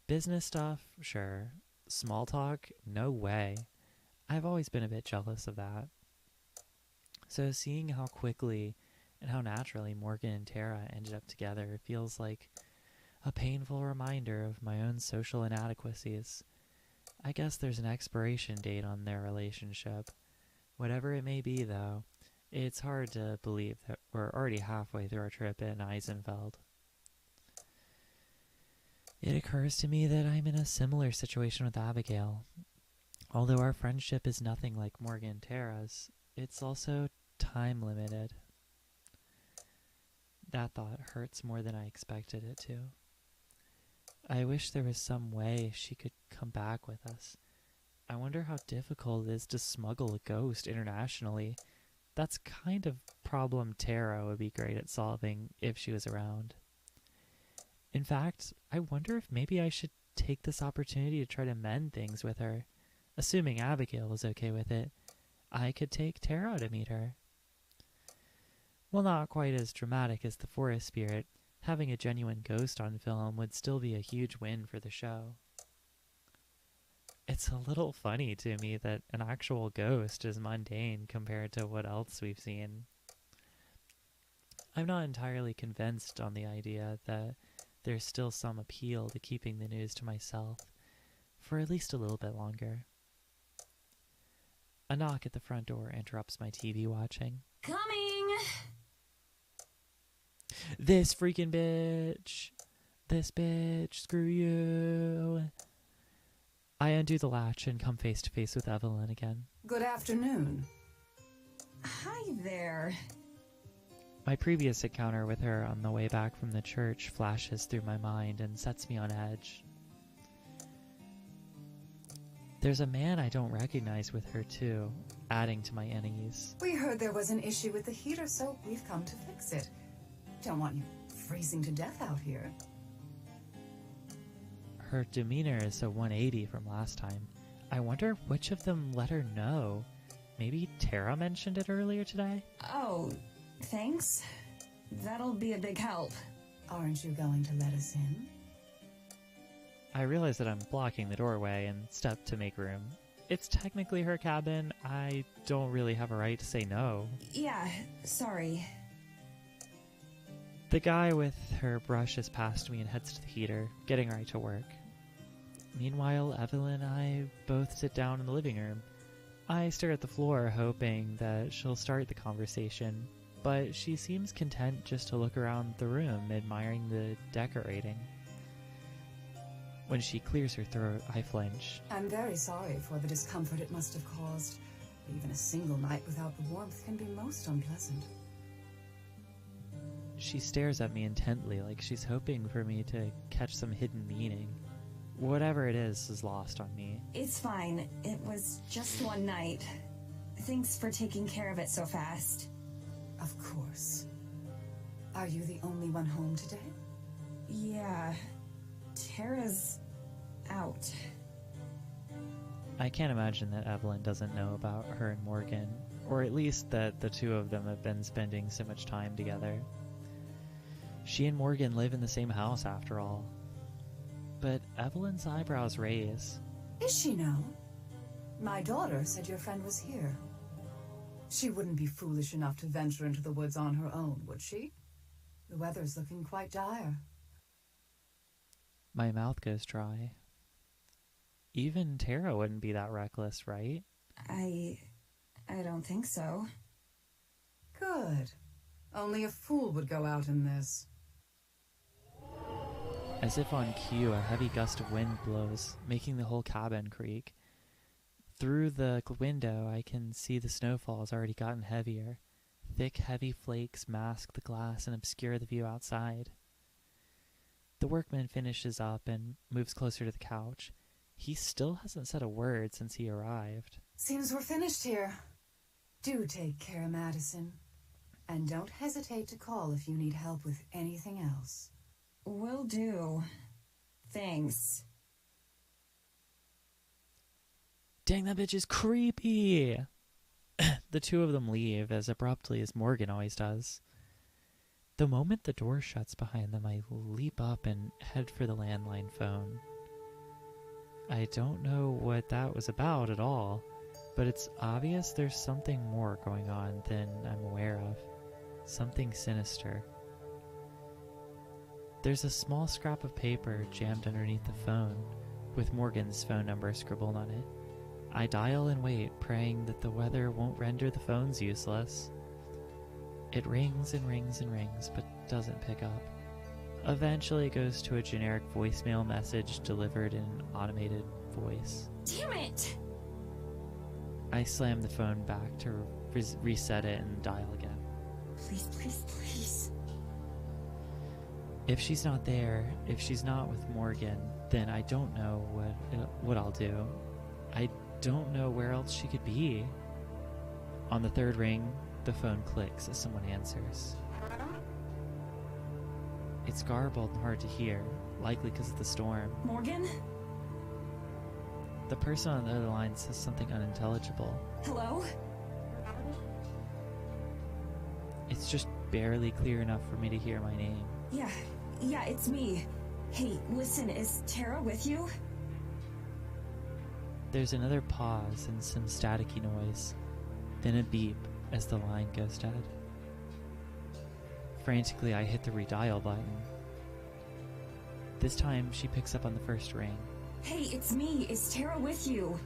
Business stuff, sure. Small talk, no way. I've always been a bit jealous of that. So seeing how quickly and how naturally Morgan and Tara ended up together feels like a painful reminder of my own social inadequacies. I guess there's an expiration date on their relationship. Whatever it may be, though, it's hard to believe that we're already halfway through our trip in Eisenfeld. It occurs to me that I'm in a similar situation with Abigail. Although our friendship is nothing like Morgan and Tara's, it's also time limited. That thought hurts more than I expected it to. I wish there was some way she could come back with us. I wonder how difficult it is to smuggle a ghost internationally. That's kind of problem Tara would be great at solving if she was around. In fact, I wonder if maybe I should take this opportunity to try to mend things with her. Assuming Abigail was okay with it, I could take Tara to meet her. While not quite as dramatic as the forest spirit, having a genuine ghost on film would still be a huge win for the show. It's a little funny to me that an actual ghost is mundane compared to what else we've seen. I'm not entirely convinced on the idea that there's still some appeal to keeping the news to myself for at least a little bit longer. A knock at the front door interrupts my TV watching. Coming! This freaking bitch! This bitch! Screw you! I undo the latch and come face to face with Evelyn again. Good afternoon. Hi there. My previous encounter with her on the way back from the church flashes through my mind and sets me on edge. There's a man I don't recognize with her too, adding to my unease. We heard there was an issue with the heater, so we've come to fix it. Don't want you freezing to death out here. Her demeanor is a 180 from last time. I wonder which of them let her know. Maybe Tara mentioned it earlier today? Oh, thanks. That'll be a big help. Aren't you going to let us in? I realize that I'm blocking the doorway and step to make room. It's technically her cabin. I don't really have a right to say no. Yeah, sorry. The guy with her brushes past me and heads to the heater, getting right to work. Meanwhile, Evelyn and I both sit down in the living room. I stare at the floor, hoping that she'll start the conversation, but she seems content just to look around the room, admiring the decorating. When she clears her throat, I flinch. I'm very sorry for the discomfort it must have caused. Even a single night without the warmth can be most unpleasant. She stares at me intently, like she's hoping for me to catch some hidden meaning. Whatever it is lost on me. It's fine. It was just one night. Thanks for taking care of it so fast. Of course. Are you the only one home today? Yeah. Tara's out. I can't imagine that Evelyn doesn't know about her and Morgan, or at least that the two of them have been spending so much time together. She and Morgan live in the same house after all. But Evelyn's eyebrows raise. Is she now? My daughter said your friend was here. She wouldn't be foolish enough to venture into the woods on her own, would she? The weather's looking quite dire. My mouth goes dry. Even Tara wouldn't be that reckless, right? I don't think so. Good. Only a fool would go out in this. As if on cue, a heavy gust of wind blows, making the whole cabin creak. Through the window, I can see the snowfall has already gotten heavier. Thick, heavy flakes mask the glass and obscure the view outside. The workman finishes up and moves closer to the couch. He still hasn't said a word since he arrived. Seems we're finished here. Do take care, Madison. And don't hesitate to call if you need help with anything else. Will do. Thanks. Dang, that bitch is creepy! The two of them leave as abruptly as Morgan always does. The moment the door shuts behind them, I leap up and head for the landline phone. I don't know what that was about at all, but it's obvious there's something more going on than I'm aware of. Something sinister. There's a small scrap of paper jammed underneath the phone, with Morgan's phone number scribbled on it. I dial and wait, praying that the weather won't render the phones useless. It rings and rings and rings, but doesn't pick up. Eventually it goes to a generic voicemail message delivered in an automated voice. Damn it! I slam the phone back to reset it and dial again. Please, please, please. If she's not there, if she's not with Morgan, then I don't know what I'll do. I don't know where else she could be. On the third ring, the phone clicks as someone answers. It's garbled and hard to hear, likely because of the storm. Morgan? The person on the other line says something unintelligible. Hello? It's just barely clear enough for me to hear my name. Yeah, it's me. Hey, listen, is Tara with you? There's another pause and some staticky noise, then a beep as the line goes dead. Frantically, I hit the redial button. This time, she picks up on the first ring. Hey, it's me. Is Tara with you?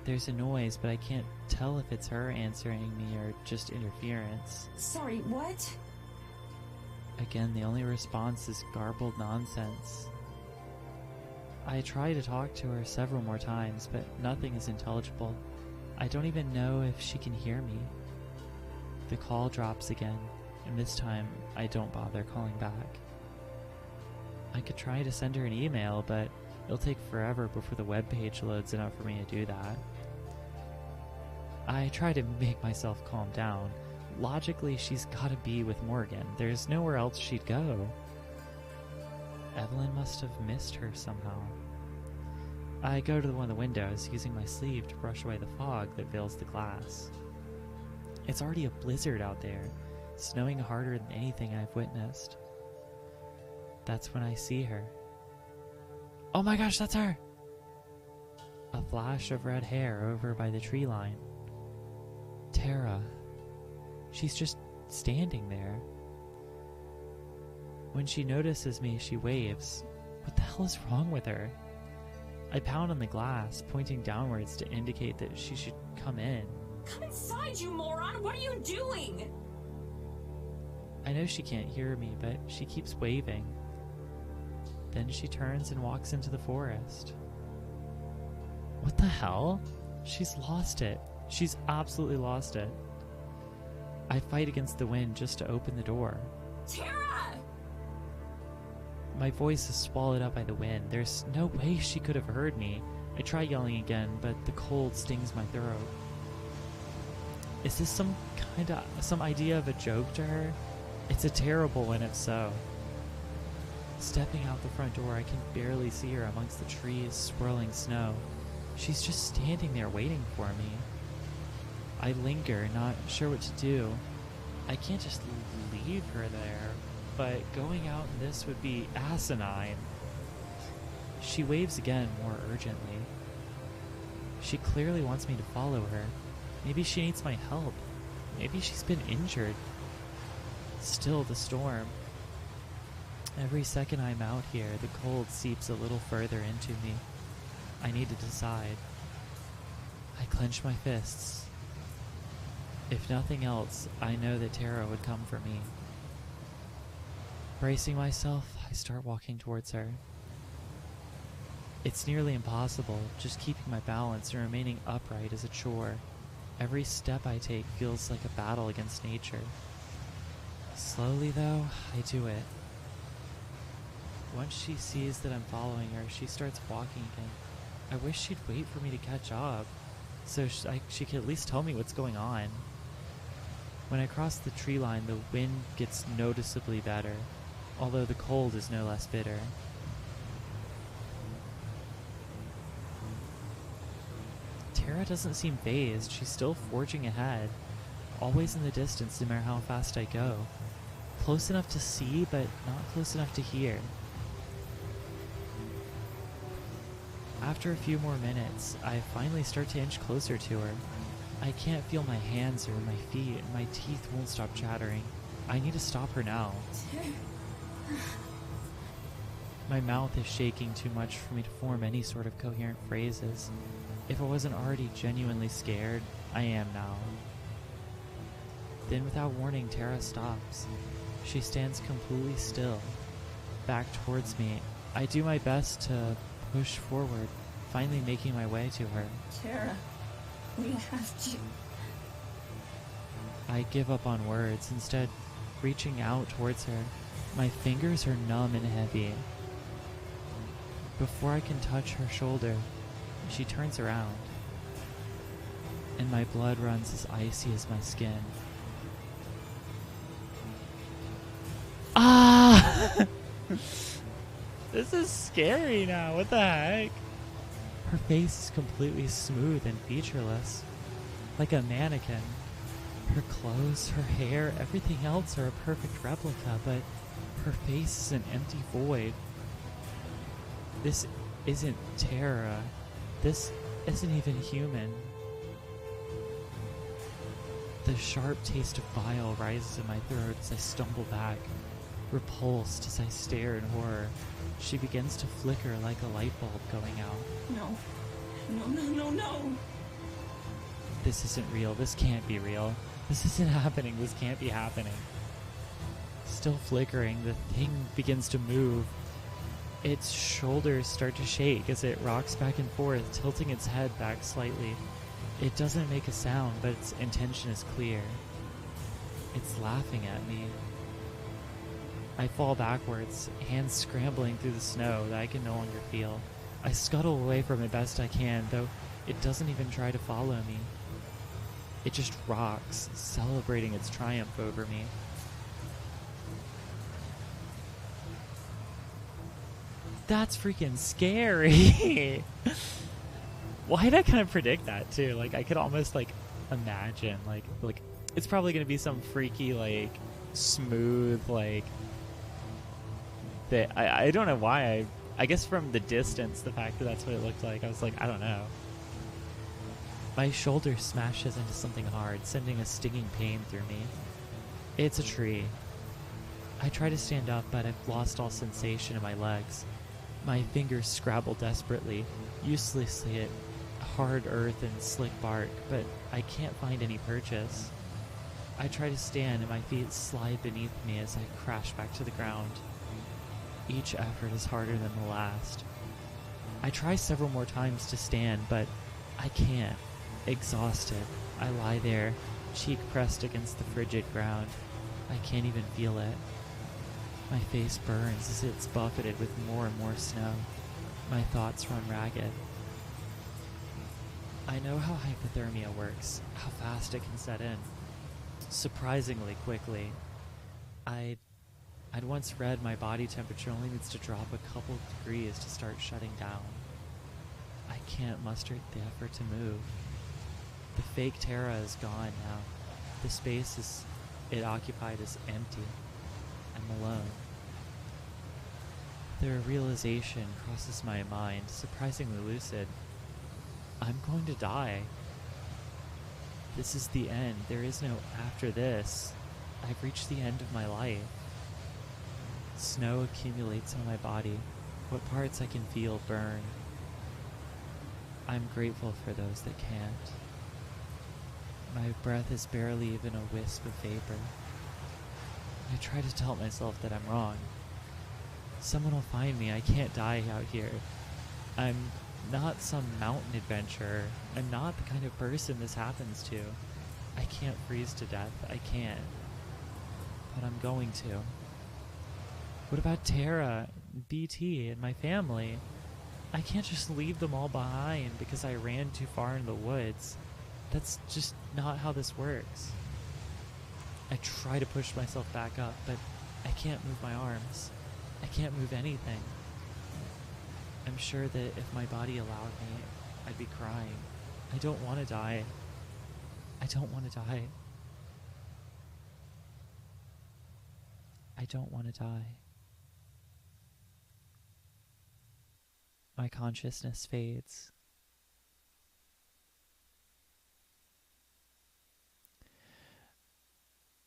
There's a noise, but I can't tell if it's her answering me or just interference. Sorry, what? Again, the only response is garbled nonsense. I try to talk to her several more times, but nothing is intelligible. I don't even know if she can hear me. The call drops again, and this time I don't bother calling back. I could try to send her an email, but it'll take forever before the webpage loads enough for me to do that. I try to make myself calm down. Logically, she's gotta be with Morgan. There's nowhere else she'd go. Evelyn must have missed her somehow. I go to one of the windows, using my sleeve to brush away the fog that veils the glass. It's already a blizzard out there, snowing harder than anything I've witnessed. That's when I see her. Oh my gosh, that's her! A flash of red hair over by the tree line. Tara. She's just standing there. When she notices me, she waves. What the hell is wrong with her? I pound on the glass, pointing downwards to indicate that she should come in. Come inside, you moron! What are you doing? I know she can't hear me, but she keeps waving. Then she turns and walks into the forest. What the hell? She's lost it. She's absolutely lost it. I fight against the wind just to open the door. Tara! My voice is swallowed up by the wind. There's no way she could have heard me. I try yelling again, but the cold stings my throat. Is this some idea of a joke to her? It's a terrible one if so. Stepping out the front door, I can barely see her amongst the trees, swirling snow. She's just standing there waiting for me. I linger, not sure what to do. I can't just leave her there, but going out in this would be asinine. She waves again, more urgently. She clearly wants me to follow her. Maybe she needs my help. Maybe she's been injured. Still, the storm. Every second I'm out here, the cold seeps a little further into me. I need to decide. I clench my fists. If nothing else, I know that Tara would come for me. Bracing myself, I start walking towards her. It's nearly impossible, just keeping my balance and remaining upright is a chore. Every step I take feels like a battle against nature. Slowly, though, I do it. Once she sees that I'm following her, she starts walking again. I wish she'd wait for me to catch up, so she could at least tell me what's going on. When I cross the tree line, the wind gets noticeably better, although the cold is no less bitter. Tara doesn't seem fazed. She's still forging ahead, always in the distance no matter how fast I go. Close enough to see, but not close enough to hear. After a few more minutes, I finally start to inch closer to her. I can't feel my hands or my feet, and my teeth won't stop chattering. I need to stop her now. My mouth is shaking too much for me to form any sort of coherent phrases. If I wasn't already genuinely scared, I am now. Then without warning, Tara stops. She stands completely still, back towards me. I do my best to push forward, finally making my way to her. Tara, we have to... I give up on words, instead reaching out towards her. My fingers are numb and heavy. Before I can touch her shoulder, she turns around, and my blood runs as icy as my skin. Ah! This is scary now, what the heck? Her face is completely smooth and featureless, like a mannequin. Her clothes, her hair, everything else are a perfect replica, but her face is an empty void. This isn't Tara. This isn't even human. The sharp taste of bile rises in my throat as I stumble back, repulsed as I stare in horror. She begins to flicker like a light bulb going out. No. No, no, no, no! This isn't real. This can't be real. This isn't happening. This can't be happening. Still flickering, the thing begins to move. Its shoulders start to shake as it rocks back and forth, tilting its head back slightly. It doesn't make a sound, but its intention is clear. It's laughing at me. I fall backwards, hands scrambling through the snow that I can no longer feel. I scuttle away from it best I can, though it doesn't even try to follow me. It just rocks, celebrating its triumph over me. That's freaking scary. Why did I kind of predict that too? Like, I could almost like imagine like it's probably gonna be some freaky like smooth like that. I don't know why. I guess from the distance, the fact that that's what it looked like, I was like, I don't know. My shoulder smashes into something hard, sending a stinging pain through me. It's a tree. I try to stand up, but I've lost all sensation in my legs. My fingers scrabble desperately, uselessly at hard earth and slick bark, but I can't find any purchase. I try to stand, and my feet slide beneath me as I crash back to the ground. Each effort is harder than the last. I try several more times to stand, but I can't. Exhausted, I lie there, cheek pressed against the frigid ground. I can't even feel it. My face burns as it's buffeted with more and more snow. My thoughts run ragged. I know how hypothermia works, how fast it can set in. Surprisingly quickly. I'd once read my body temperature only needs to drop a couple degrees to start shutting down. I can't muster the effort to move. The fake Tara is gone now. The space it occupied is empty. I'm alone. The realization crosses my mind, surprisingly lucid. I'm going to die. This is the end. There is no after this. I've reached the end of my life. Snow accumulates on my body. What parts I can feel burn. I'm grateful for those that can't. My breath is barely even a wisp of vapor. I try to tell myself that I'm wrong. Someone will find me. I can't die out here. I'm not some mountain adventurer. I'm not the kind of person this happens to. I can't freeze to death. I can't. But I'm going to. What about Tara, BT, and my family? I can't just leave them all behind because I ran too far in the woods. That's just not how this works. I try to push myself back up, but I can't move my arms. I can't move anything. I'm sure that if my body allowed me, I'd be crying. I don't want to die. I don't want to die. I don't want to die. My consciousness fades.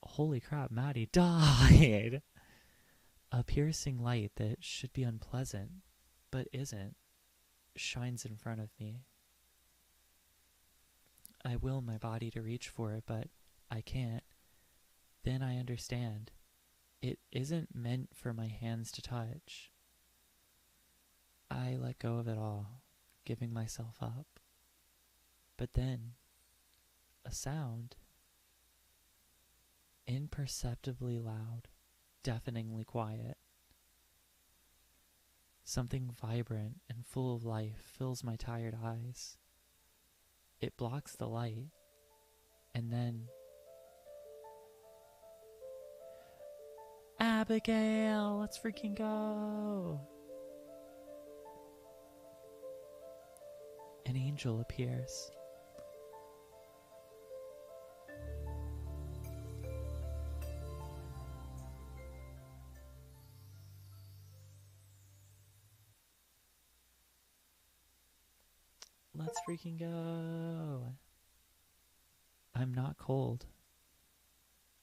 Holy crap, Maddie died! A piercing light that should be unpleasant, but isn't, shines in front of me. I will my body to reach for it, but I can't. Then I understand. It isn't meant for my hands to touch. I let go of it all, giving myself up. But then, a sound, imperceptibly loud, deafeningly quiet. Something vibrant and full of life fills my tired eyes. It blocks the light, and then... Abigail, let's freaking go! An angel appears. Let's freaking go. I'm not cold.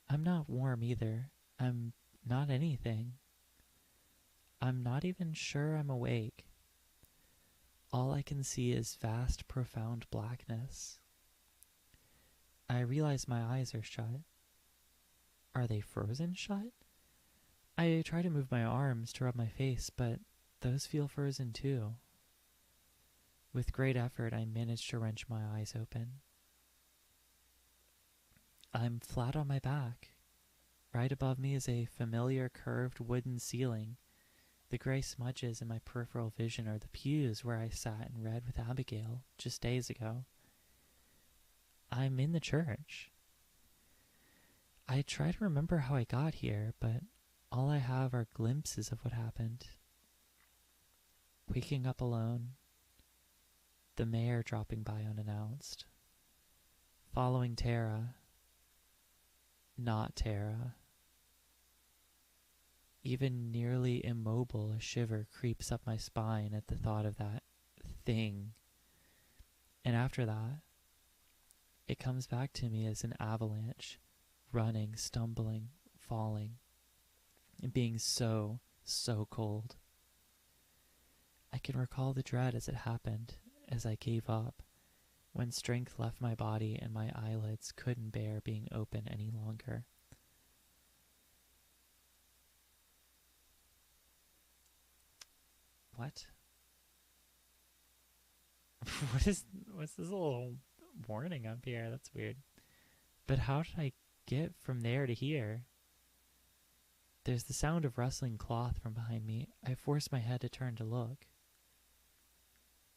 I'm not warm either. I'm not anything. I'm not even sure I'm awake. All I can see is vast, profound blackness. I realize my eyes are shut. Are they frozen shut? I try to move my arms to rub my face, but those feel frozen too. With great effort, I manage to wrench my eyes open. I'm flat on my back. Right above me is a familiar curved wooden ceiling. The gray smudges in my peripheral vision are the pews where I sat and read with Abigail just days ago. I'm in the church. I try to remember how I got here, but all I have are glimpses of what happened. Waking up alone, the mayor dropping by unannounced, following Tara, not Tara. Even nearly immobile, a shiver creeps up my spine at the thought of that thing. And after that, it comes back to me as an avalanche, running, stumbling, falling, and being so cold. I can recall the dread as it happened, as I gave up, when strength left my body and my eyelids couldn't bear being open any longer. What? What's this little warning up here? That's weird. But how did I get from there to here? There's the sound of rustling cloth from behind me. I force my head to turn to look.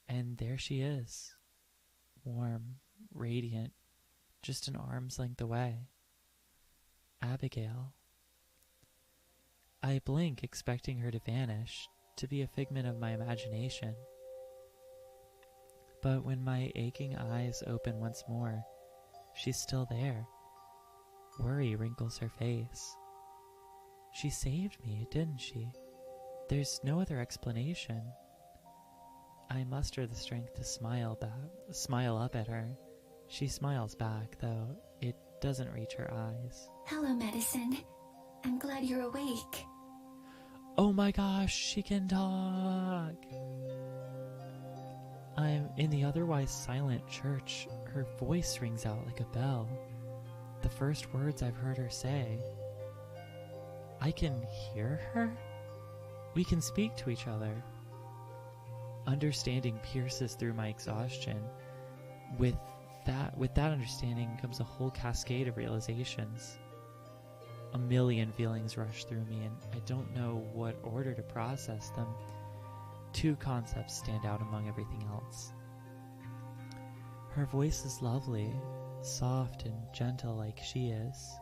And there she is. Warm, radiant, just an arm's length away. Abigail. I blink, expecting her to vanish, to be a figment of my imagination. But when my aching eyes open once more, she's still there. Worry wrinkles her face. She saved me, didn't she? There's no other explanation. I muster the strength to smile up at her. She smiles back, though it doesn't reach her eyes. Hello, Medicine. I'm glad you're awake. Oh my gosh, she can talk! I'm in the otherwise silent church. Her voice rings out like a bell. The first words I've heard her say. I can hear her? We can speak to each other. Understanding pierces through my exhaustion. With that understanding comes a whole cascade of realizations. A million feelings rush through me, and I don't know what order to process them. Two concepts stand out among everything else. Her voice is lovely, soft and gentle like she is.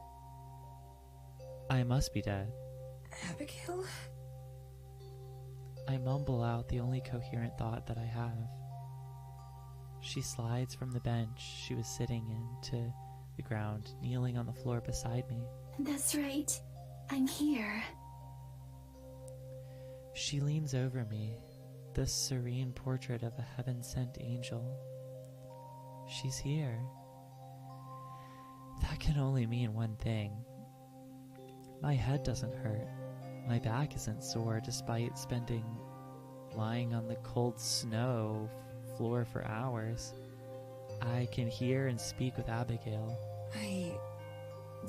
I must be dead. Abigail? I mumble out the only coherent thought that I have. She slides from the bench she was sitting in to the ground, kneeling on the floor beside me. That's right. I'm here. She leans over me, the serene portrait of a heaven-sent angel. She's here. That can only mean one thing. My head doesn't hurt. My back isn't sore despite spending lying on the cold snow floor for hours. I can hear and speak with Abigail. I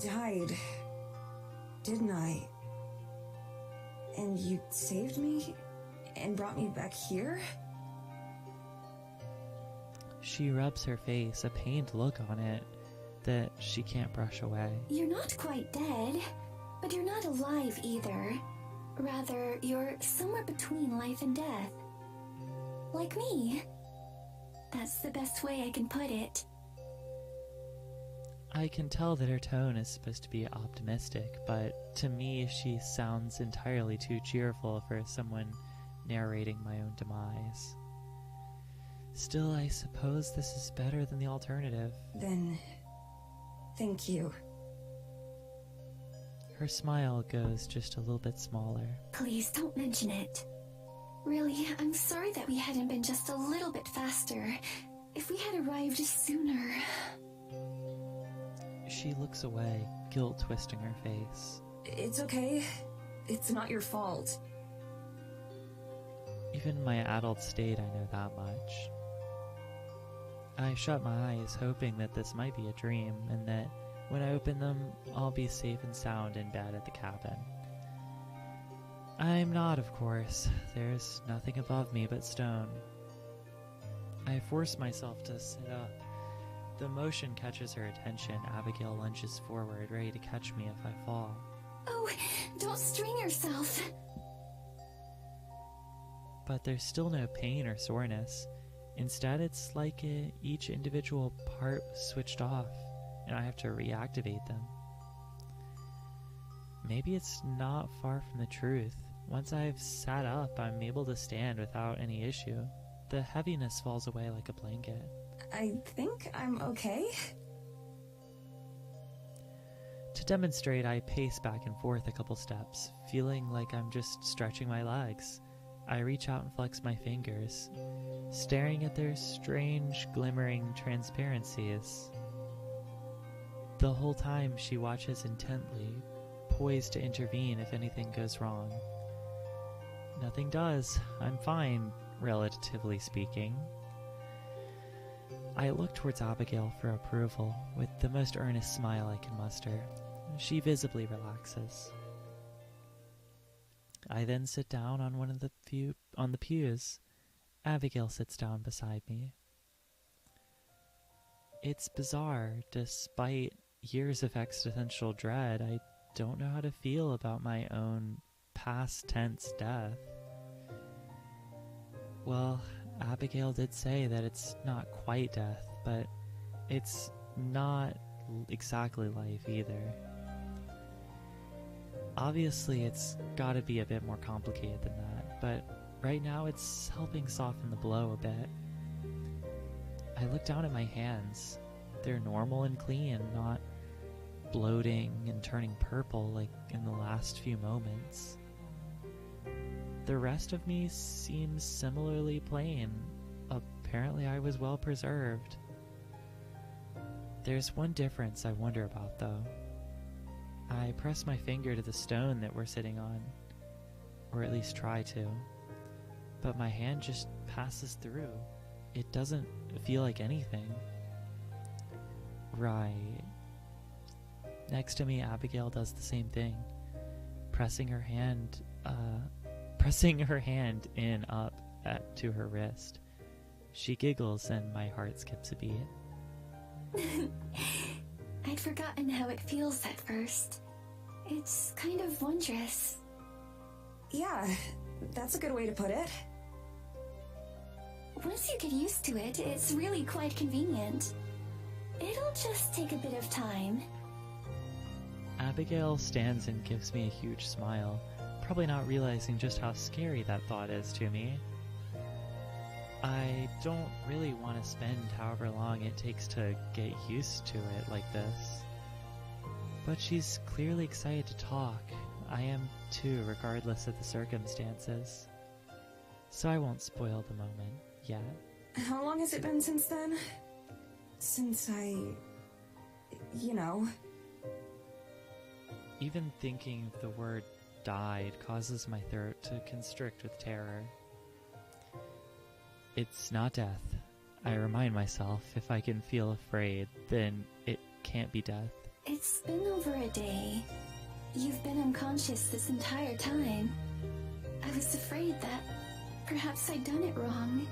died, didn't I? And you saved me and brought me back here? She rubs her face, a pained look on it that she can't brush away. You're not quite dead, but you're not alive either. Rather, you're somewhere between life and death. Like me. That's the best way I can put it. I can tell that her tone is supposed to be optimistic, but to me she sounds entirely too cheerful for someone narrating my own demise. Still, I suppose this is better than the alternative. Then, thank you. Her smile goes just a little bit smaller. Please don't mention it. Really, I'm sorry that we hadn't been just a little bit faster. If we had arrived sooner... She looks away, guilt twisting her face. It's okay. It's not your fault. Even in my adult state, I know that much. I shut my eyes, hoping that this might be a dream, and that when I open them, I'll be safe and sound in bed at the cabin. I'm not, of course. There's nothing above me but stone. I force myself to sit up. The motion catches her attention. Abigail lunges forward, ready to catch me if I fall. Oh, don't strain yourself. But there's still no pain or soreness. Instead, it's like each individual part switched off, and I have to reactivate them. Maybe it's not far from the truth. Once I've sat up, I'm able to stand without any issue. The heaviness falls away like a blanket. I think I'm okay. To demonstrate, I pace back and forth a couple steps, feeling like I'm just stretching my legs. I reach out and flex my fingers, staring at their strange, glimmering transparencies. The whole time she watches intently, poised to intervene if anything goes wrong. Nothing does. I'm fine, relatively speaking. I look towards Abigail for approval, with the most earnest smile I can muster. She visibly relaxes. I then sit down on one of the pews. Abigail sits down beside me. It's bizarre. Despite years of existential dread, I don't know how to feel about my own past tense death. Well, Abigail did say that it's not quite death, but it's not exactly life either. Obviously, it's gotta be a bit more complicated than that, but right now it's helping soften the blow a bit. I look down at my hands. They're normal and clean, not bloating and turning purple like in the last few moments. The rest of me seems similarly plain. Apparently I was well preserved. There's one difference I wonder about, though. I press my finger to the stone that we're sitting on, or at least try to, but my hand just passes through. It doesn't feel like anything. Right. Next to me, Abigail does the same thing, pressing her hand in up to her wrist. She giggles and my heart skips a beat. I'd forgotten how it feels at first. It's kind of wondrous. Yeah, that's a good way to put it. Once you get used to it, it's really quite convenient. It'll just take a bit of time. Abigail stands and gives me a huge smile, probably not realizing just how scary that thought is to me. I don't really want to spend however long it takes to get used to it like this. But she's clearly excited to talk. I am too, regardless of the circumstances. So I won't spoil the moment yet. How long has it been since then? Since I... you know... Even thinking of the word died causes my throat to constrict with terror. It's not death. I remind myself if I can feel afraid, then it can't be death. It's been over a day. You've been unconscious this entire time. I was afraid that perhaps I'd done it wrong,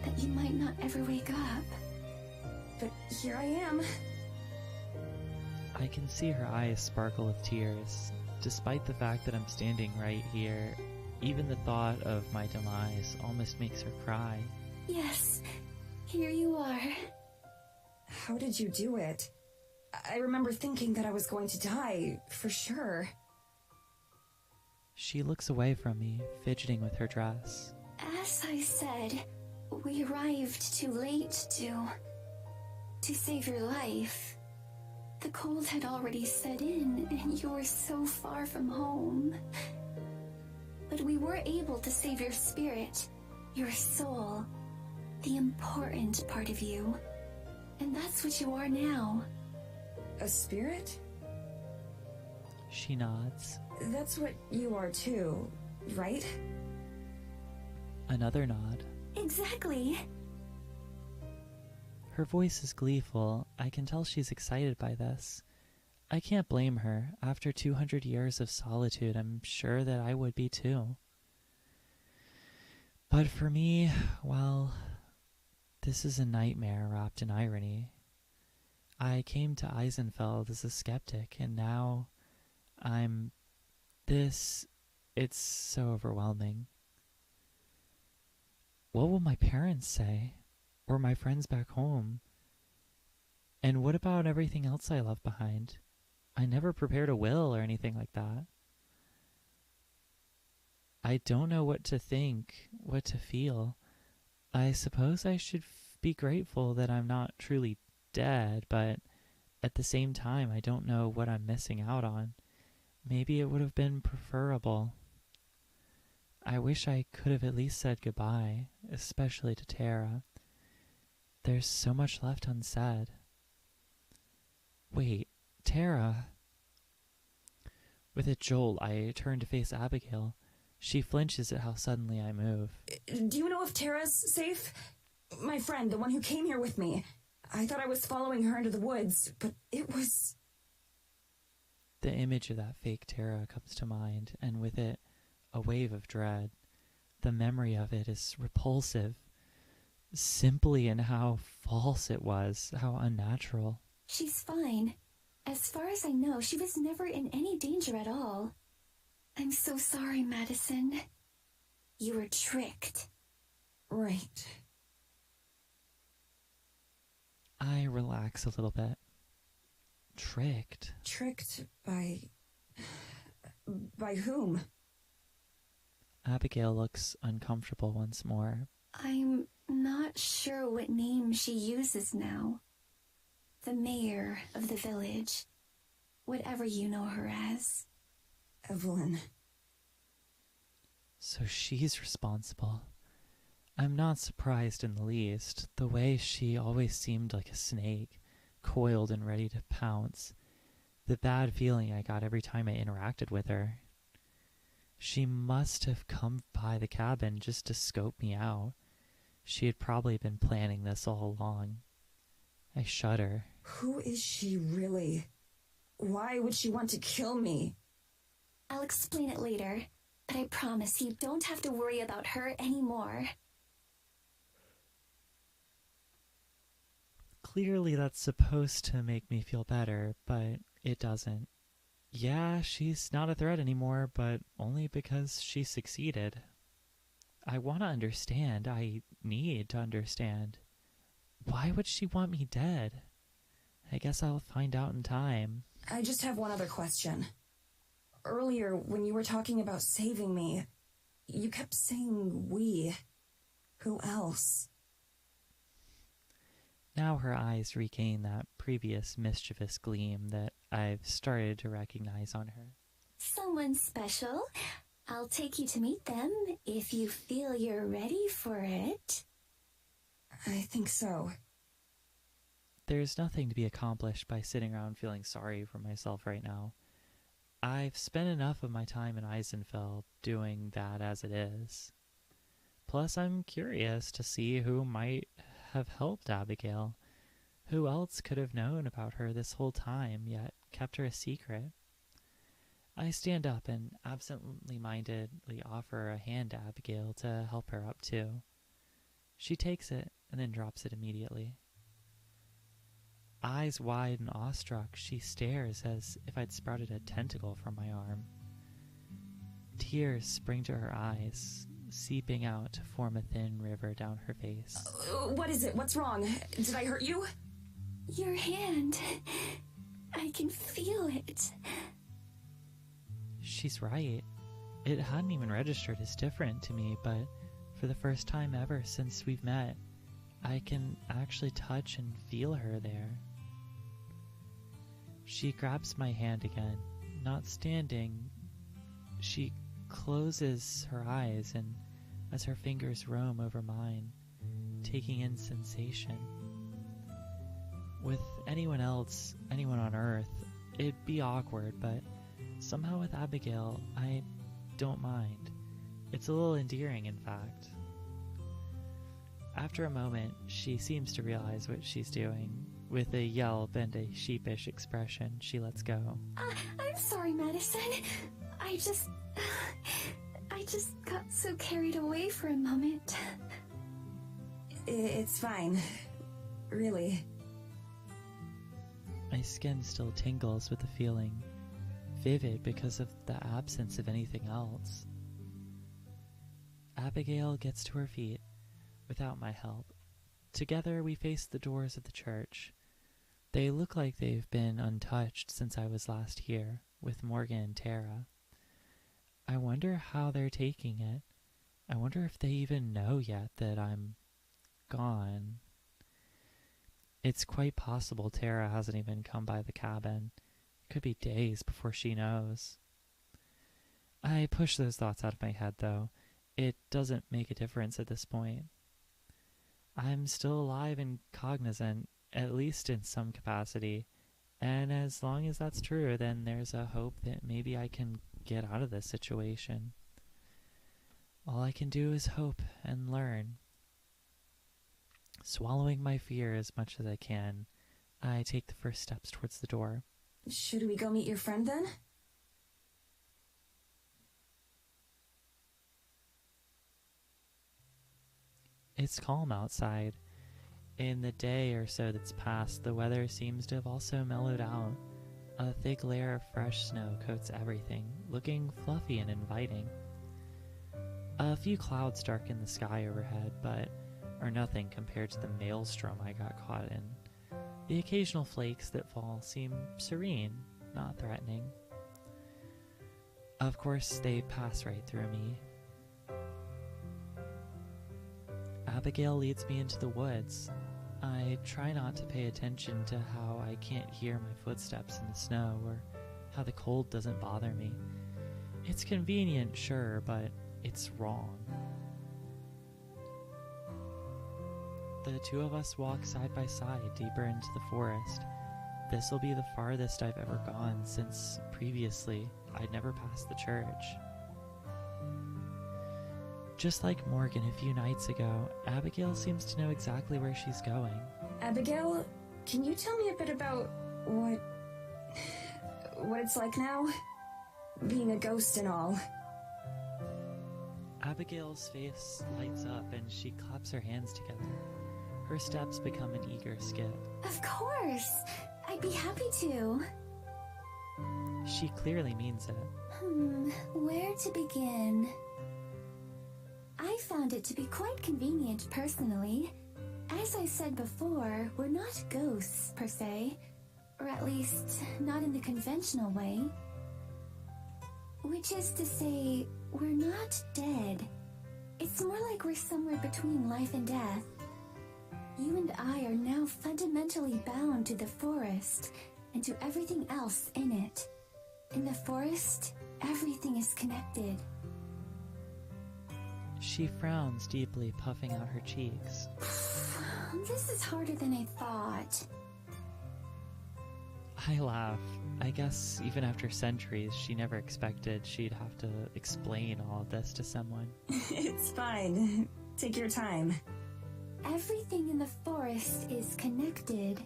that you might not ever wake up. But here I am. I can see her eyes sparkle with tears. Despite the fact that I'm standing right here, even the thought of my demise almost makes her cry. Yes, here you are. How did you do it? I remember thinking that I was going to die, for sure. She looks away from me, fidgeting with her dress. As I said, we arrived too late to save your life. The cold had already set in, and you were so far from home. But we were able to save your spirit, your soul, the important part of you. And that's what you are now. A spirit? She nods. That's what you are too, right? Another nod. Exactly. Her voice is gleeful. I can tell she's excited by this. I can't blame her. After 200 years of solitude, I'm sure that I would be too. But for me, well, this is a nightmare wrapped in irony. I came to Eisenfeld as a skeptic, and now I'm this. It's so overwhelming. What will my parents say? Or my friends back home? And what about everything else I left behind? I never prepared a will or anything like that. I don't know what to think, what to feel. I suppose I should be grateful that I'm not truly dead, but at the same time, I don't know what I'm missing out on. Maybe it would have been preferable. I wish I could have at least said goodbye, especially to Tara. There's so much left unsaid. Wait, Tara. With a jolt, I turn to face Abigail. She flinches at how suddenly I move. Do you know if Tara's safe? My friend, the one who came here with me. I thought I was following her into the woods, but it was... The image of that fake Tara comes to mind, and with it, a wave of dread. The memory of it is repulsive. Simply in how false it was, how unnatural. She's fine. As far as I know, she was never in any danger at all. I'm so sorry, Madison. You were tricked. Right. I relax a little bit. Tricked? Tricked by... by whom? Abigail looks uncomfortable once more. I'm not sure what name she uses now. The mayor of the village. Whatever you know her as. Evelyn. So she's responsible. I'm not surprised in the least. The way she always seemed like a snake, coiled and ready to pounce. The bad feeling I got every time I interacted with her. She must have come by the cabin just to scope me out. She had probably been planning this all along. I shudder. Who is she really? Why would she want to kill me? I'll explain it later, but I promise you don't have to worry about her anymore. Clearly that's supposed to make me feel better, but it doesn't. Yeah, she's not a threat anymore, but only because she succeeded. I want to understand. I need to understand. Why would she want me dead? I guess I'll find out in time. I just have one other question. Earlier, when you were talking about saving me, you kept saying we. Who else? Now her eyes regain that previous mischievous gleam that I've started to recognize on her. Someone special. I'll take you to meet them if you feel you're ready for it. I think so. There's nothing to be accomplished by sitting around feeling sorry for myself right now. I've spent enough of my time in Eisenfeld doing that as it is. Plus, I'm curious to see who might have helped Abigail. Who else could have known about her this whole time, yet kept her a secret? I stand up and absently-mindedly offer a hand to Abigail to help her up too. She takes it and then drops it immediately. Eyes wide and awestruck, she stares as if I'd sprouted a tentacle from my arm. Tears spring to her eyes, seeping out to form a thin river down her face. What is it? What's wrong? Did I hurt you? Your hand. I can feel it. She's right. It hadn't even registered as different to me, but for the first time ever since we've met, I can actually touch and feel her there. She grabs my hand again, not standing. She closes her eyes, and as her fingers roam over mine, taking in sensation. With anyone else, anyone on Earth, it'd be awkward, but somehow with Abigail, I don't mind. It's a little endearing, in fact. After a moment, she seems to realize what she's doing. With a yelp and a sheepish expression, she lets go. I'm sorry, Madison. I just got so carried away for a moment. It's fine. Really. My skin still tingles with the feeling, vivid because of the absence of anything else. Abigail gets to her feet without my help. Together we face the doors of the church. They look like they've been untouched since I was last here with Morgan and Tara. I wonder how they're taking it. I wonder if they even know yet that I'm gone. It's quite possible Tara hasn't even come by the cabin. It could be days before she knows. I push those thoughts out of my head, though. It doesn't make a difference at this point. I'm still alive and cognizant, at least in some capacity, and as long as that's true, then there's a hope that maybe I can get out of this situation. All I can do is hope and learn. Swallowing my fear as much as I can, I take the first steps towards the door. Should we go meet your friend then? It's calm outside. In the day or so that's passed, the weather seems to have also mellowed out. A thick layer of fresh snow coats everything, looking fluffy and inviting. A few clouds darken the sky overhead, but are nothing compared to the maelstrom I got caught in. The occasional flakes that fall seem serene, not threatening. Of course, they pass right through me. Abigail leads me into the woods. I try not to pay attention to how I can't hear my footsteps in the snow, or how the cold doesn't bother me. It's convenient, sure, but it's wrong. The two of us walk side by side deeper into the forest. This will be the farthest I've ever gone since previously I'd never passed the church. Just like Morgan a few nights ago, Abigail seems to know exactly where she's going. Abigail, can you tell me a bit about what it's like now? Being a ghost and all. Abigail's face lights up and she claps her hands together. Her steps become an eager skip. Of course. I'd be happy to. She clearly means it. Where to begin? I found it to be quite convenient personally. As I said before, we're not ghosts per se, or at least not in the conventional way. Which is to say, we're not dead. It's more like we're somewhere between life and death. You and I are now fundamentally bound to the forest and to everything else in it. In the forest, everything is connected. She frowns deeply, puffing out her cheeks. This is harder than I thought. I laugh. I guess even after centuries, she never expected she'd have to explain all of this to someone. It's fine. Take your time. Everything in the forest is connected.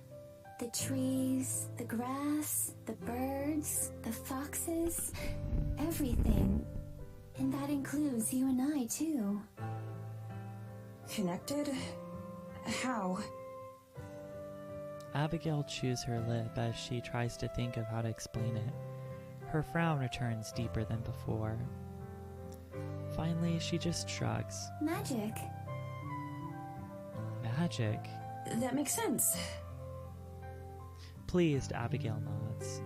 The trees, the grass, the birds, the foxes, everything. And that includes you and I, too. Connected? How? Abigail chews her lip as she tries to think of how to explain it. Her frown returns deeper than before. Finally, she just shrugs. Magic. Magic? That makes sense. Pleased, Abigail nods.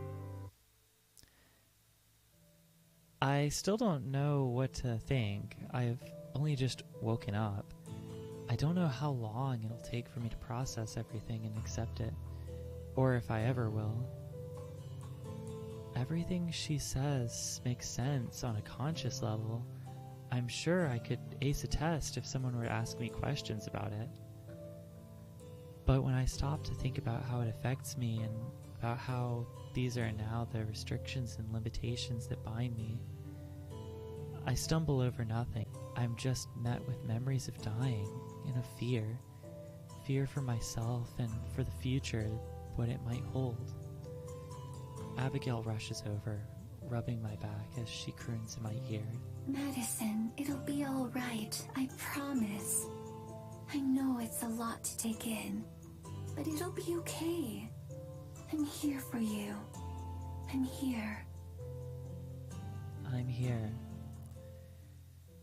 I still don't know what to think. I've only just woken up. I don't know how long it'll take for me to process everything and accept it, or if I ever will. Everything she says makes sense on a conscious level. I'm sure I could ace a test if someone were to ask me questions about it. But when I stop to think about how it affects me and about how these are now the restrictions and limitations that bind me, I stumble over nothing. I'm just met with memories of dying and of fear. Fear for myself and for the future, what it might hold. Abigail rushes over, rubbing my back as she croons in my ear. Madison, it'll be all right. I promise. I know it's a lot to take in, but it'll be okay. I'm here for you. I'm here. I'm here.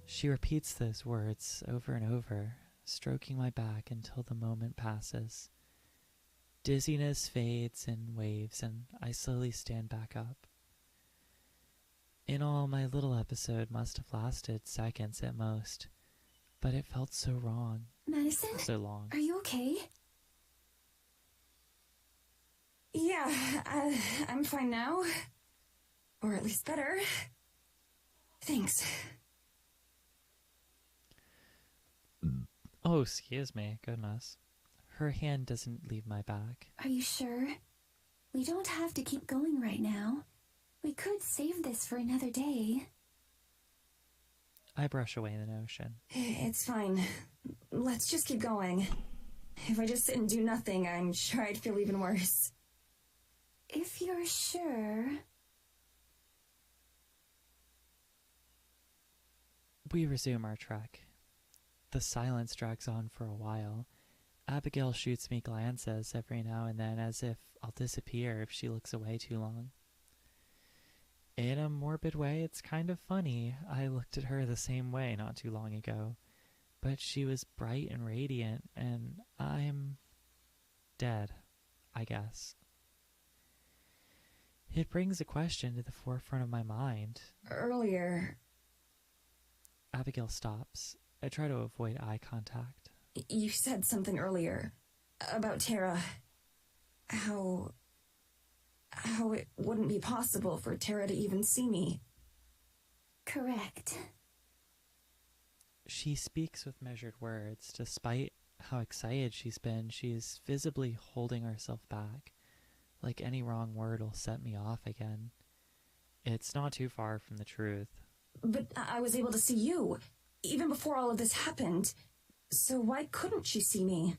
She repeats those words over and over, stroking my back until the moment passes. Dizziness fades in waves, and I slowly stand back up. In all, my little episode must have lasted seconds at most, but it felt so wrong, Madison? so long. Are you okay? Yeah, I'm fine now. Or at least better. Thanks. Oh, excuse me, goodness. Her hand doesn't leave my back. Are you sure? We don't have to keep going right now. We could save this for another day. I brush away the notion. It's fine. Let's just keep going. If I just sit and do nothing, I'm sure I'd feel even worse. If you're sure... We resume our trek. The silence drags on for a while. Abigail shoots me glances every now and then as if I'll disappear if she looks away too long. In a morbid way, it's kind of funny. I looked at her the same way not too long ago, but she was bright and radiant, and I'm dead, I guess. It brings a question to the forefront of my mind. Earlier, Abigail stops. I try to avoid eye contact. you said something earlier about Tara. How it wouldn't be possible for Tara to even see me. Correct. She speaks with measured words. Despite how excited she's been, she's visibly holding herself back, like any wrong word will set me off again. It's not too far from the truth. But I was able to see you, even before all of this happened. So why couldn't she see me?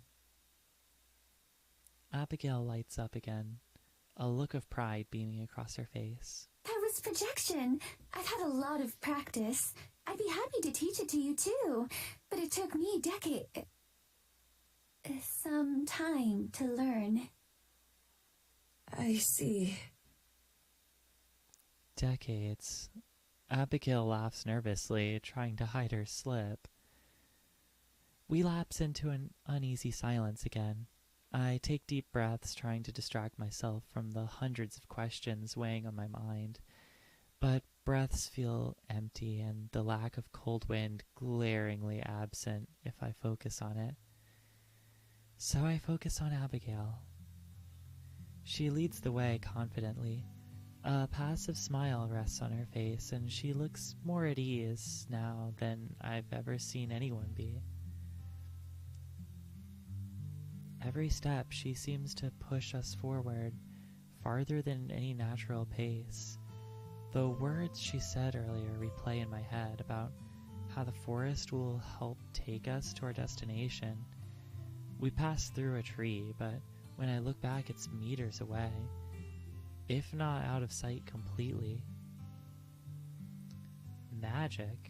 Abigail lights up again, a look of pride beaming across her face. That was projection. I've had a lot of practice. I'd be happy to teach it to you too, but it took me some time to learn. I see. Decades. Abigail laughs nervously, trying to hide her slip. We lapse into an uneasy silence again. I take deep breaths, trying to distract myself from the hundreds of questions weighing on my mind. But breaths feel empty, and the lack of cold wind glaringly absent if I focus on it. So I focus on Abigail. She leads the way confidently. A passive smile rests on her face, and she looks more at ease now than I've ever seen anyone be. Every step she seems to push us forward, farther than any natural pace. The words she said earlier replay in my head about how the forest will help take us to our destination. We passed through a tree, but when I look back, it's meters away, if not out of sight completely. Magic,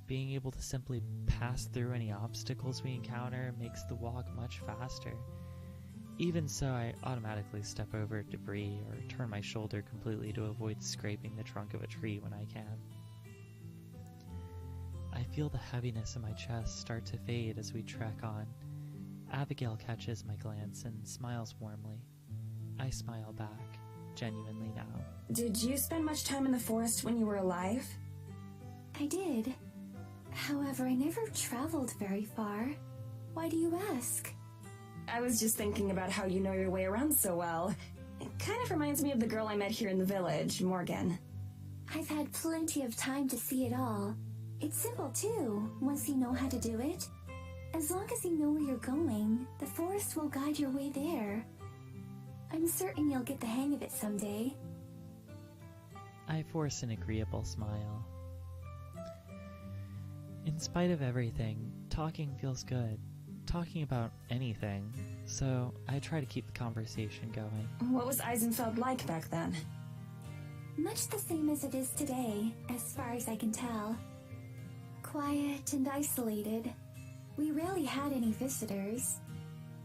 being able to simply pass through any obstacles we encounter, makes the walk much faster. Even so, I automatically step over debris or turn my shoulder completely to avoid scraping the trunk of a tree when I can. I feel the heaviness in my chest start to fade as we trek on. Abigail catches my glance and smiles warmly. I smile back, genuinely now. Did you spend much time in the forest when you were alive? I did. However, I never traveled very far. Why do you ask? I was just thinking about how you know your way around so well. It kind of reminds me of the girl I met here in the village, Morgan. I've had plenty of time to see it all. It's simple, too, once you know how to do it. As long as you know where you're going, the forest will guide your way there. I'm certain you'll get the hang of it someday. I force an agreeable smile. In spite of everything, talking feels good. Talking about anything, so I try to keep the conversation going. What was Eisenfeld like back then? Much the same as it is today, as far as I can tell. Quiet and isolated. We rarely had any visitors.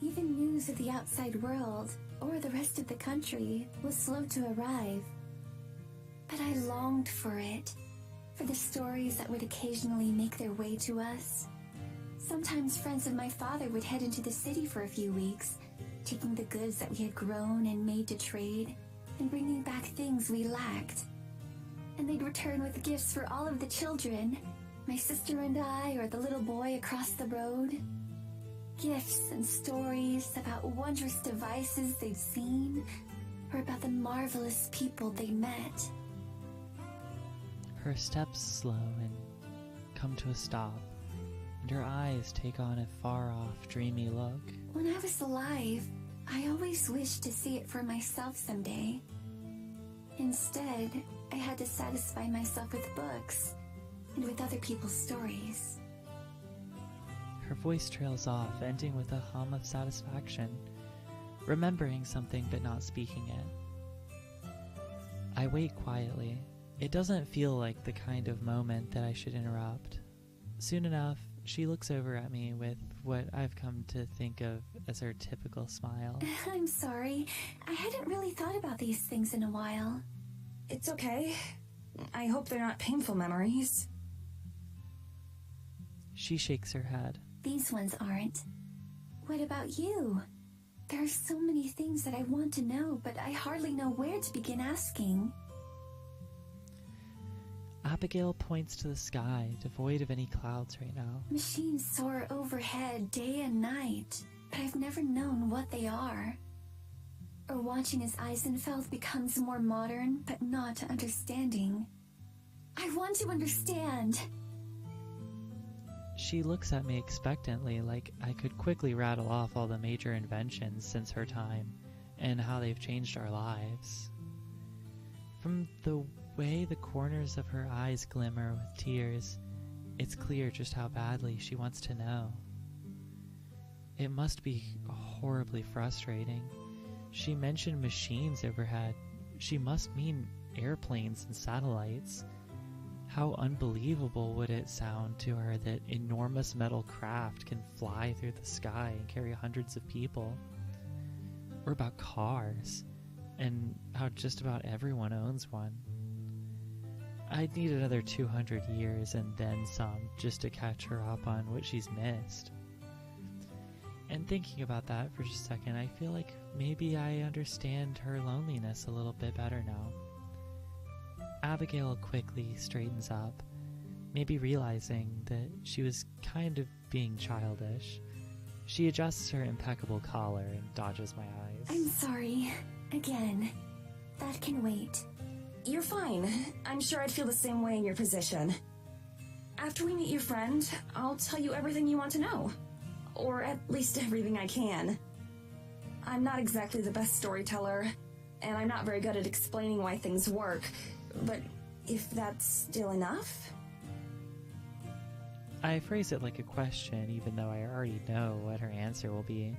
Even news of the outside world, or the rest of the country, was slow to arrive. But I longed for it, for the stories that would occasionally make their way to us. Sometimes friends of my father would head into the city for a few weeks, taking the goods that we had grown and made to trade, and bringing back things we lacked. And they'd return with gifts for all of the children, my sister and I, or the little boy across the road. Gifts and stories about wondrous devices they'd seen, or about the marvelous people they met. Her steps slow and come to a stop, and her eyes take on a far-off, dreamy look. When I was alive, I always wished to see it for myself someday. Instead, I had to satisfy myself with books and with other people's stories. Her voice trails off, ending with a hum of satisfaction, remembering something but not speaking it. I wait quietly. It doesn't feel like the kind of moment that I should interrupt. Soon enough, she looks over at me with what I've come to think of as her typical smile. I'm sorry. I hadn't really thought about these things in a while. It's okay. I hope they're not painful memories. She shakes her head. These ones aren't. What about you? There are so many things that I want to know, but I hardly know where to begin asking. Abigail points to the sky, devoid of any clouds right now. Machines soar overhead day and night, but I've never known what they are. Or watching as Eisenfeld becomes more modern, but not understanding. I want to understand. She looks at me expectantly, like I could quickly rattle off all the major inventions since her time, and how they've changed our lives. From the way the corners of her eyes glimmer with tears, it's clear just how badly she wants to know. It must be horribly frustrating. She mentioned machines overhead. She must mean airplanes and satellites. How unbelievable would it sound to her that enormous metal craft can fly through the sky and carry hundreds of people? Or about cars, and how just about everyone owns one. I'd need another 200 years and then some just to catch her up on what she's missed. And thinking about that for just a second, I feel like maybe I understand her loneliness a little bit better now. Abigail quickly straightens up, maybe realizing that she was kind of being childish. She adjusts her impeccable collar and dodges my eyes. I'm sorry. Again. That can wait. You're fine. I'm sure I'd feel the same way in your position. After we meet your friend, I'll tell you everything you want to know. Or at least everything I can. I'm not exactly the best storyteller, and I'm not very good at explaining why things work, but if that's still enough? I phrase it like a question, even though I already know what her answer will be.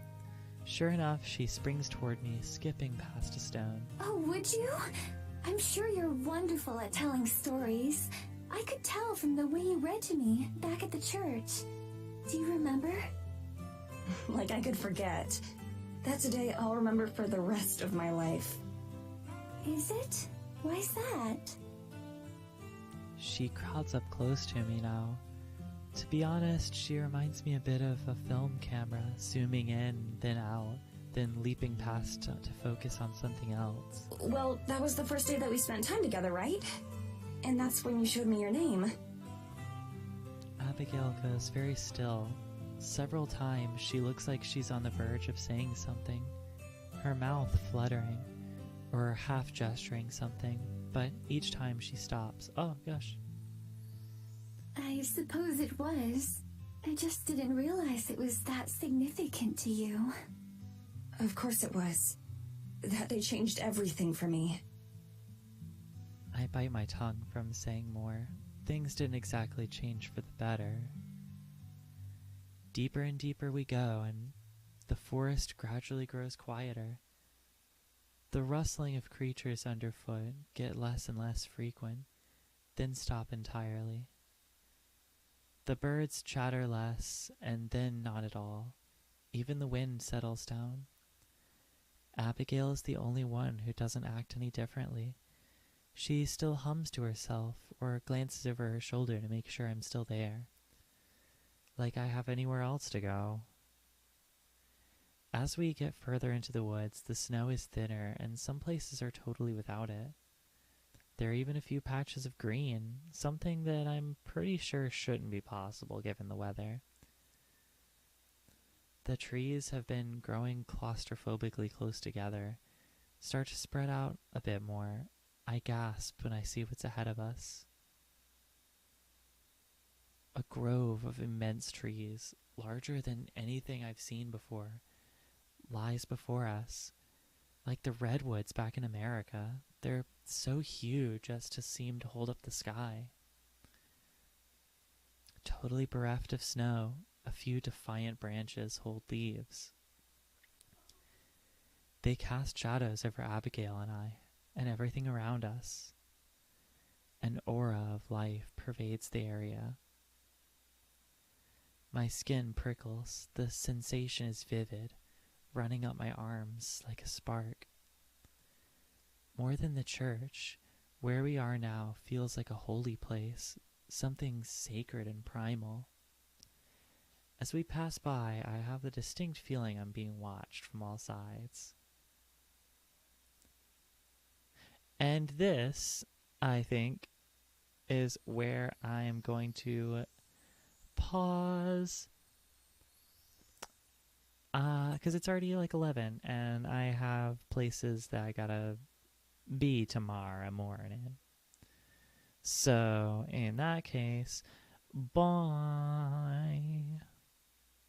Sure enough, she springs toward me, skipping past a stone. Oh, would you? I'm sure you're wonderful at telling stories. I could tell from the way you read to me back at the church. Do you remember? Like I could forget. That's a day I'll remember for the rest of my life. Is it? Why's that? She crowds up close to me now. To be honest, she reminds me a bit of a film camera, zooming in, then out, then leaping past to focus on something else. Well, that was the first day that we spent time together, right? And that's when you showed me your name. Abigail goes very still. Several times she looks like she's on the verge of saying something, her mouth fluttering, or half gesturing something, but each time she stops. Oh, gosh. I suppose it was. I just didn't realize it was that significant to you. Of course it was. That day changed everything for me. I bite my tongue from saying more. Things didn't exactly change for the better. Deeper and deeper we go, and the forest gradually grows quieter. The rustling of creatures underfoot get less and less frequent, then stop entirely. The birds chatter less, and then not at all. Even the wind settles down. Abigail is the only one who doesn't act any differently. She still hums to herself, or glances over her shoulder to make sure I'm still there. Like I have anywhere else to go. As we get further into the woods, the snow is thinner, and some places are totally without it. There are even a few patches of green, something that I'm pretty sure shouldn't be possible given the weather. The trees have been growing claustrophobically close together, start to spread out a bit more. I gasp when I see what's ahead of us. A grove of immense trees, larger than anything I've seen before, lies before us. Like the redwoods back in America, they're so huge as to seem to hold up the sky. Totally bereft of snow, a few defiant branches hold leaves. They cast shadows over Abigail and I, and everything around us. An aura of life pervades the area. My skin prickles, the sensation is vivid, running up my arms like a spark. More than the church, where we are now feels like a holy place, something sacred and primal. As we pass by, I have the distinct feeling I'm being watched from all sides. And this, I think, is where I am going to pause. Because it's already like 11, and I have places that I gotta be tomorrow morning. So, in that case, bye.